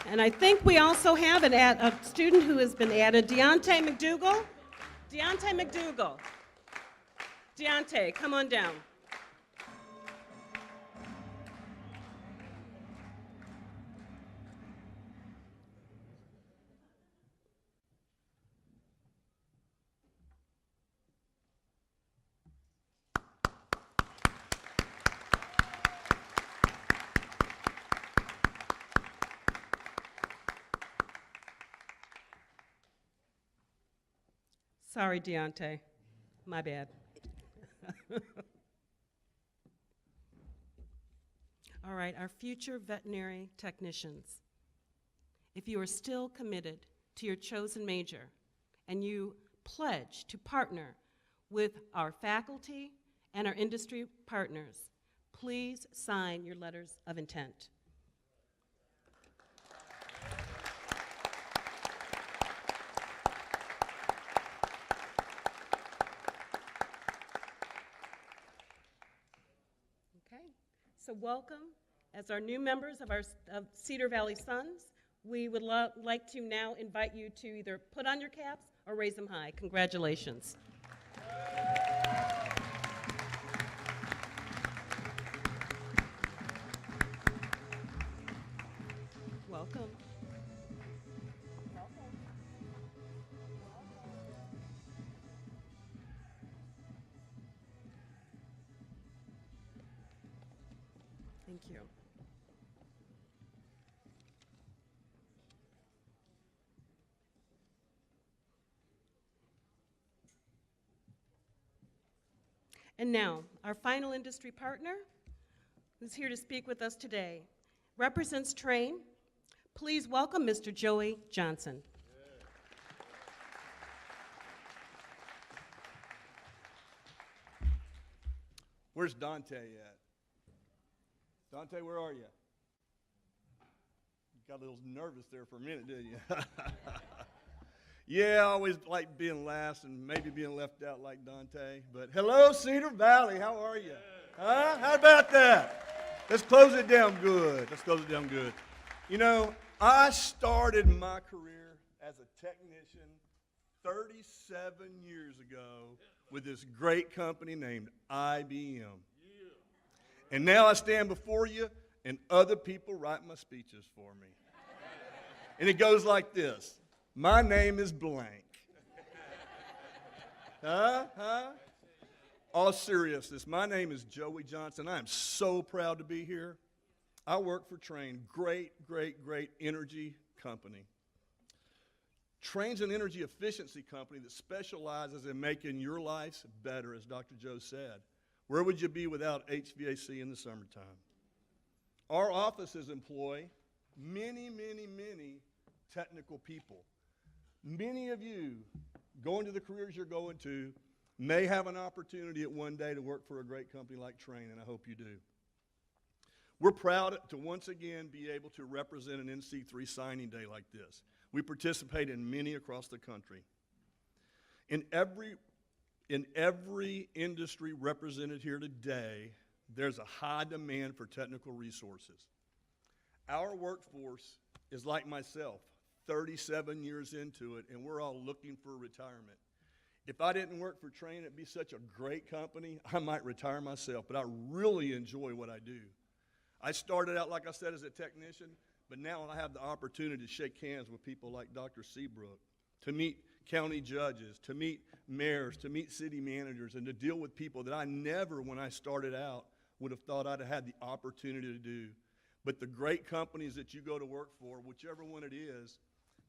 And I think we also have a student who has been added, Deonte Mcdougal. Deonte Mcdougal. Deonte, come on down. Sorry, Deonte. My bad. All right, our future veterinary technicians. If you are still committed to your chosen major and you pledge to partner with our faculty and our industry partners, please sign your letters of intent. So welcome as our new members of Cedar Valley Sons. We would like to now invite you to either put on your caps or raise them high. Congratulations. Welcome. Thank you. And now, our final industry partner, who's here to speak with us today, represents Train. Please welcome Mr. Joey Johnson. Where's Deonte at? Deonte, where are you? Got a little nervous there for a minute, didn't you? Yeah, I always like being last and maybe being left out like Deonte. But hello, Cedar Valley. How are you? Huh? How about that? Let's close it down good. Let's close it down good. You know, I started my career as a technician 37 years ago with this great company named IBM. And now I stand before you and other people write my speeches for me. And it goes like this. My name is blank. Huh? All seriousness, my name is Joey Johnson. I am so proud to be here. I work for Train, great energy company. Train's an energy efficiency company that specializes in making your lives better, as Dr. Joe said. Where would you be without HVAC in the summertime? Our offices employ many technical people. Many of you going to the careers you're going to may have an opportunity at one day to work for a great company like Train, and I hope you do. We're proud to once again be able to represent an NC3 signing day like this. We participate in many across the country. In every industry represented here today, there's a high demand for technical resources. Our workforce is like myself, 37 years into it, and we're all looking for retirement. If I didn't work for Train, it'd be such a great company, I might retire myself, but I really enjoy what I do. I started out, like I said, as a technician, but now I have the opportunity to shake hands with people like Dr. Seabrook, to meet county judges, to meet mayors, to meet city managers, and to deal with people that I never, when I started out, would have thought I'd have had the opportunity to do. But the great companies that you go to work for, whichever one it is,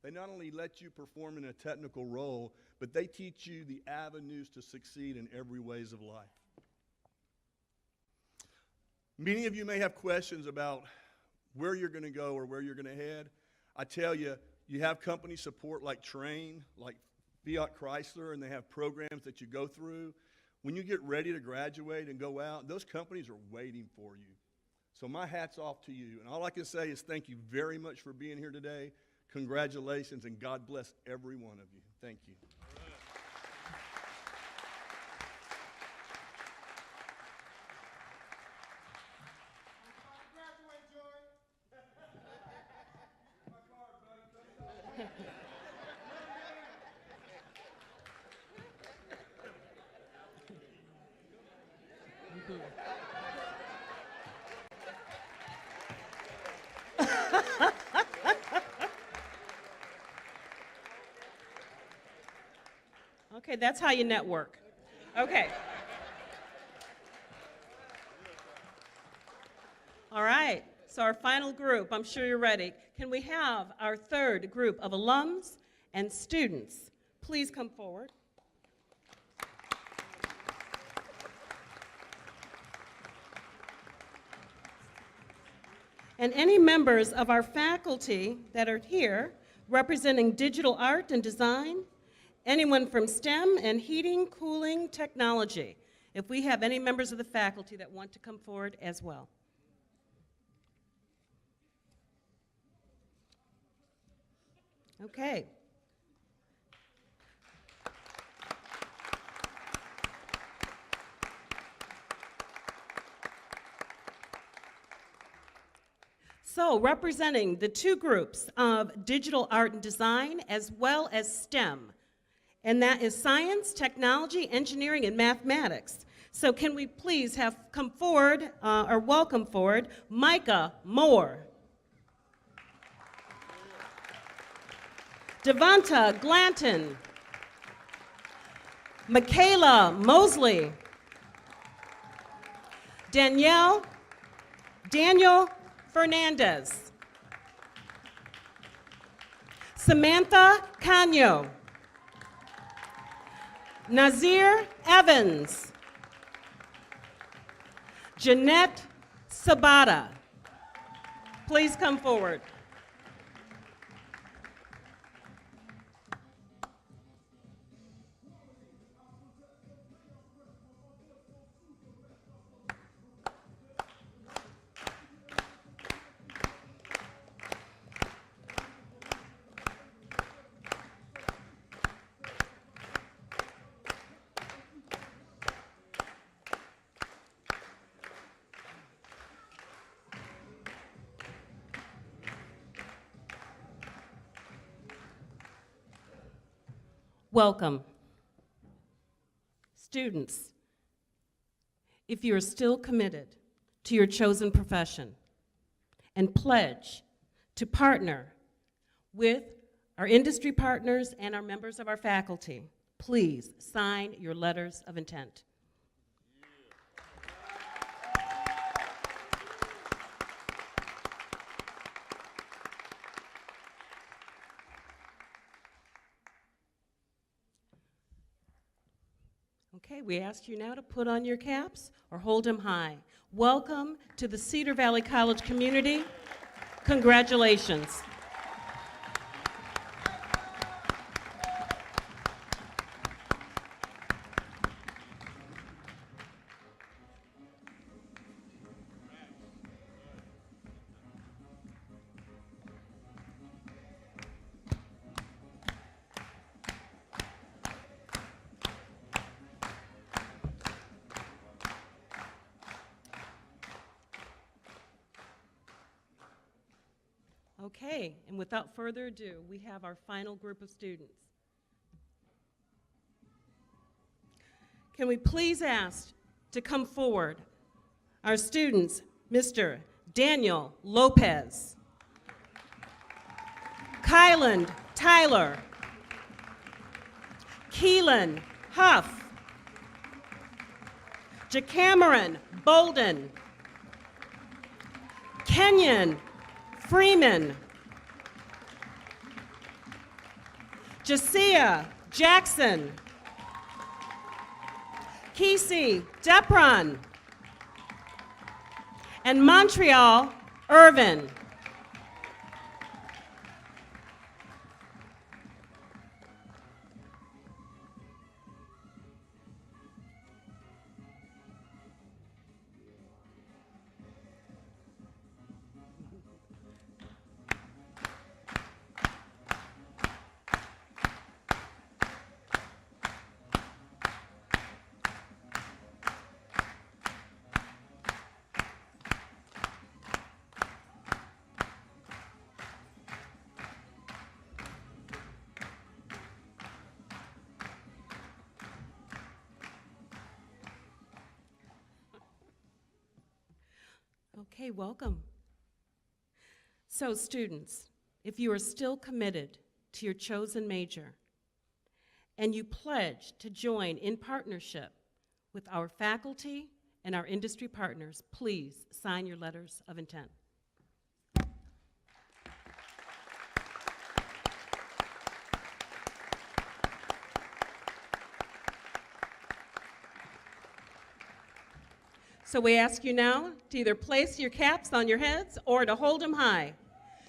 they not only let you perform in a technical role, but they teach you the avenues to succeed in every ways of life. Many of you may have questions about where you're going to go or where you're going to head. I tell you, you have company support like Train, like Fiat Chrysler, and they have programs that you go through. When you get ready to graduate and go out, those companies are waiting for you. So my hat's off to you. And all I can say is thank you very much for being here today. Congratulations, and God bless every one of you. Thank you. Okay, that's how you network. Okay. All right, so our final group, I'm sure you're ready. Can we have our third group of alums and students please come forward? And any members of our faculty that are here representing digital art and design, anyone from STEM and heating, cooling, technology, if we have any members of the faculty that want to come forward as well. Okay. So, representing the two groups of digital art and design as well as STEM, and that is science, technology, engineering, and mathematics. So can we please have come forward, or welcome forward, Micah Moore, Devonta Glanton, Michaela Mosley, Daniel Fernandez, Samantha Canyo, Nazir Evans, Jeanette Sabata. Please come forward. Welcome. Students, if you are still committed to your chosen profession and pledge to partner with our industry partners and our members of our faculty, please sign your letters of intent. Okay, we ask you now to put on your caps or hold them high. Welcome to the Cedar Valley College community. Congratulations. Okay, and without further ado, we have our final group of students. Can we please ask to come forward our students, Mr. Daniel Lopez, Kylan Tyler, Keelan Huff, Jacameron Bolden, Kenyon Freeman, Jasia Jackson, Kesey Depron, and Montreal Irvin. Okay, welcome. So students, if you are still committed to your chosen major and you pledge to join in partnership with our faculty and our industry partners, please sign your letters of intent. So we ask you now to either place your caps on your heads or to hold them high.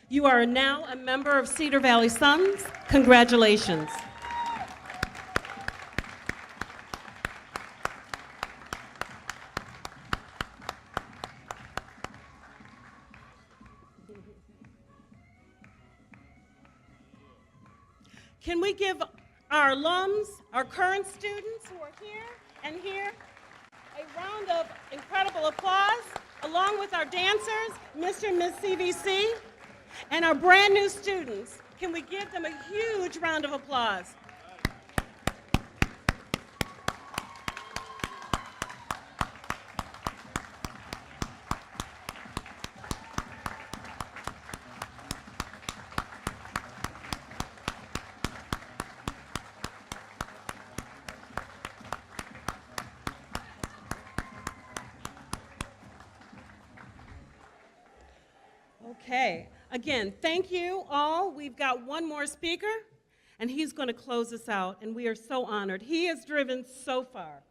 You are now a member of Cedar Valley Sons. Congratulations. Can we give our alums, our current students who are here and here, a round of incredible applause? along with our dancers, Mr. and Miss CVC, and our brand new students. Can we give them a huge round of applause? Okay, again, thank you all. We've got one more speaker, and he's going to close us out, and we are so honored. He has driven so far.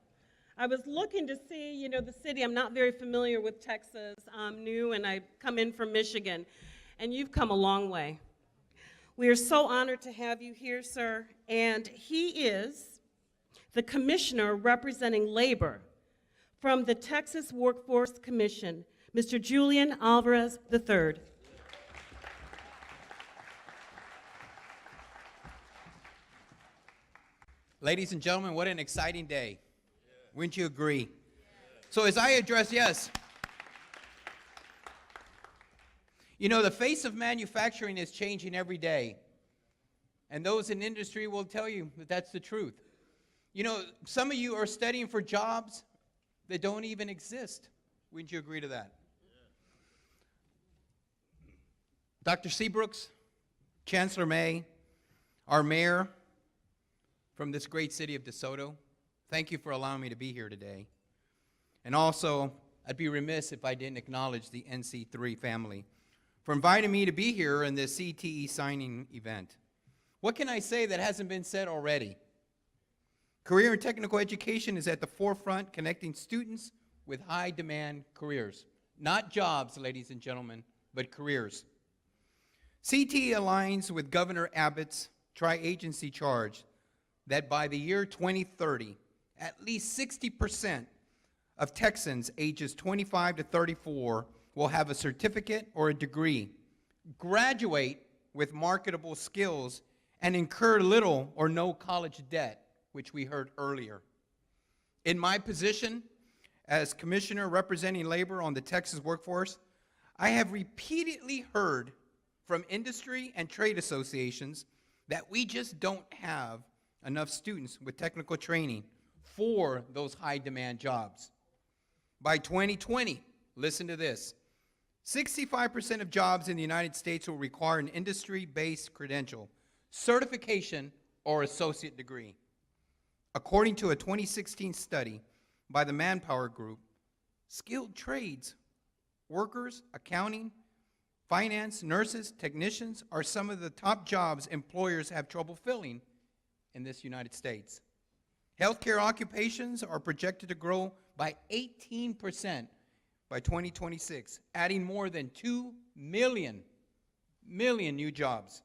I was looking to see, the city. I'm not very familiar with Texas. I'm new, and I come in from Michigan, and you've come a long way. We are so honored to have you here, sir, and he is the commissioner representing labor from the Texas Workforce Commission, Mr. Julian Alvarez III. Ladies and gentlemen, what an exciting day. Wouldn't you agree? So as I address, yes. The face of manufacturing is changing every day. And those in industry will tell you that that's the truth. Some of you are studying for jobs that don't even exist. Wouldn't you agree to that? Dr. Seabrooks, Chancellor May, our mayor, from this great city of DeSoto, thank you for allowing me to be here today. And also, I'd be remiss if I didn't acknowledge the NC3 family for inviting me to be here in this CTE Signing event. What can I say that hasn't been said already? Career and technical education is at the forefront, connecting students with high-demand careers. Not jobs, ladies and gentlemen, but careers. CTE aligns with Governor Abbott's tri-agency charge that by the year 2030, at least 60% of Texans ages 25 to 34 will have a certificate or a degree, graduate with marketable skills, and incur little or no college debt, which we heard earlier. In my position as commissioner representing labor on the Texas workforce, I have repeatedly heard from industry and trade associations that we just don't have enough students with technical training for those high-demand jobs. By 2020, listen to this, 65% of jobs in the United States will require an industry-based credential, certification, or associate degree. According to a 2016 study by the Manpower Group, skilled trades, workers, accounting, finance, nurses, technicians are some of the top jobs employers have trouble filling in this United States. Healthcare occupations are projected to grow by 18% by 2026, adding more than 2 million new jobs.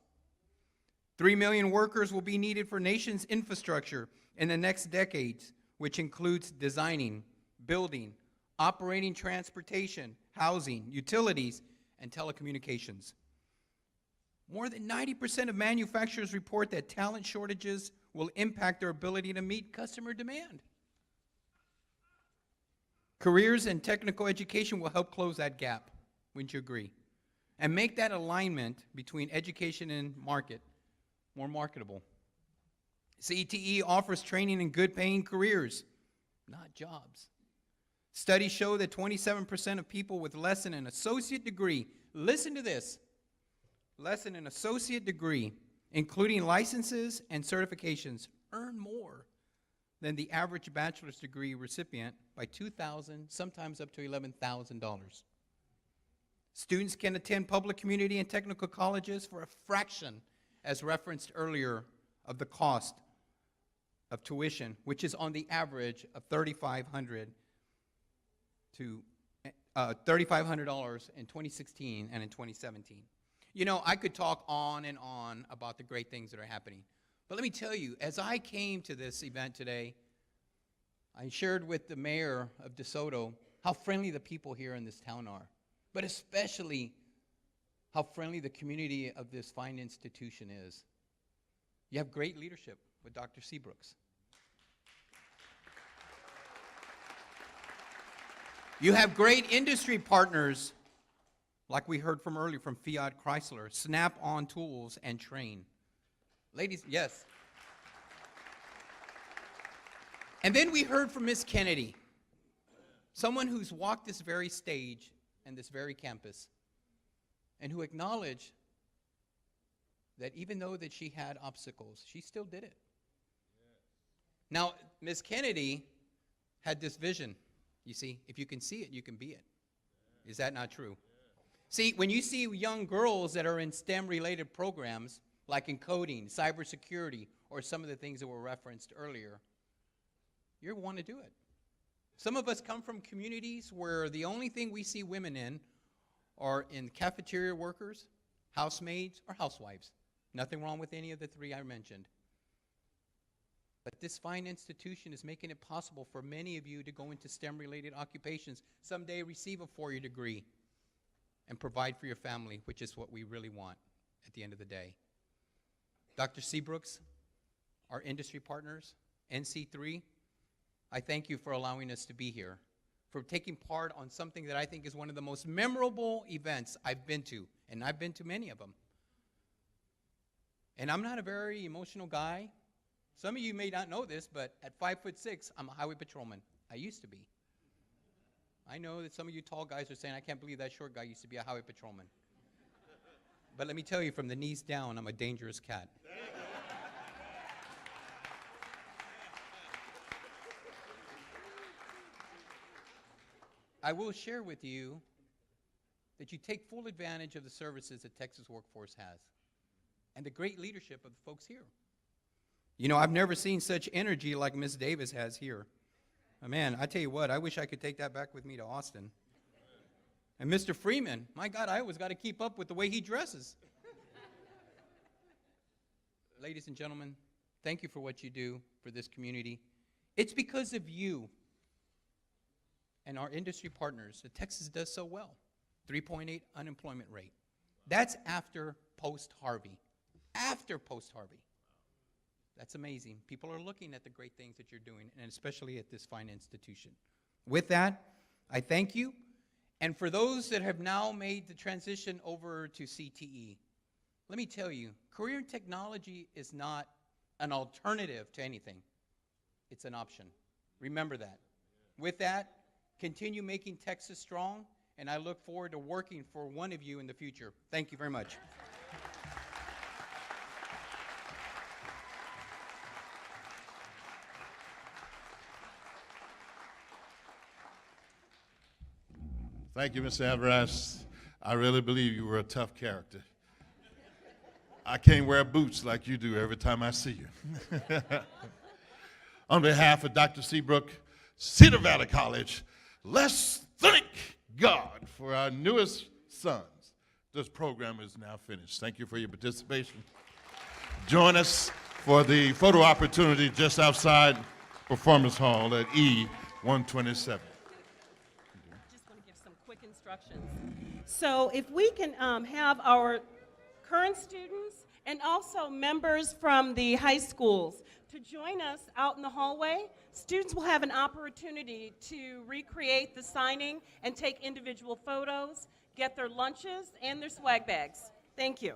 3 million workers will be needed for nation's infrastructure in the next decades, which includes designing, building, operating transportation, housing, utilities, and telecommunications. More than 90% of manufacturers report that talent shortages will impact their ability to meet customer demand. Careers and technical education will help close that gap, wouldn't you agree? And make that alignment between education and market more marketable. CTE offers training in good-paying careers, not jobs. Studies show that 27% of people with less than an associate degree, listen to this, less than an associate degree, including licenses and certifications, earn more than the average bachelor's degree recipient by $2,000, sometimes up to $11,000. Students can attend public community and technical colleges for a fraction, as referenced earlier, of the cost of tuition, which is on the average of $3,500 in 2016 and in 2017. I could talk on and on about the great things that are happening. But let me tell you, as I came to this event today, I shared with the mayor of DeSoto how friendly the people here in this town are, but especially how friendly the community of this fine institution is. You have great leadership with Dr. Seabrooks. You have great industry partners, like we heard from earlier from Fiat Chrysler, Snap-on Tools, and Train. Ladies, yes. And then we heard from Miss Kennedy, someone who's walked this very stage and this very campus, and who acknowledged that even though that she had obstacles, she still did it. Now, Miss Kennedy had this vision. You see, if you can see it, you can be it. Is that not true? See, when you see young girls that are in STEM-related programs, like in coding, cybersecurity, or some of the things that were referenced earlier, you want to do it. Some of us come from communities where the only thing we see women in are in cafeteria workers, housemaids, or housewives. Nothing wrong with any of the three I mentioned. But this fine institution is making it possible for many of you to go into STEM-related occupations, someday receive a four-year degree, and provide for your family, which is what we really want at the end of the day. Dr. Seabrooks, our industry partners, NC3, I thank you for allowing us to be here, for taking part on something that I think is one of the most memorable events I've been to, and I've been to many of them. And I'm not a very emotional guy. Some of you may not know this, but at 5'6", I'm a highway patrolman. I used to be. I know that some of you tall guys are saying, I can't believe that short guy used to be a highway patrolman. But let me tell you, from the knees down, I'm a dangerous cat. I will share with you that you take full advantage of the services that Texas Workforce has and the great leadership of the folks here. You know, I've never seen such energy like Miss Davis has here. Man, I tell you what, I wish I could take that back with me to Austin. And Mr. Freeman, my God, I always got to keep up with the way he dresses. Ladies and gentlemen, thank you for what you do for this community. It's because of you and our industry partners that Texas does so well. 3.8 unemployment rate. That's after post-Harvey. After post-Harvey. That's amazing. People are looking at the great things that you're doing, and especially at this fine institution. With that, I thank you. And for those that have now made the transition over to CTE, let me tell you, career in technology is not an alternative to anything. It's an option. Remember that. With that, continue making Texas strong, and I look forward to working for one of you in the future. Thank you very much. Thank you, Mr. Alvarez. I really believe you were a tough character. I can't wear boots like you do every time I see you. On behalf of Dr. Seabrook, Cedar Valley College, let's thank God for our newest sons. This program is now finished. Thank you for your participation. Join us for the photo opportunity just outside Performance Hall at E127. So if we can have our current students and also members from the high schools to join us out in the hallway, students will have an opportunity to recreate the signing and take individual photos, get their lunches and their swag bags. Thank you.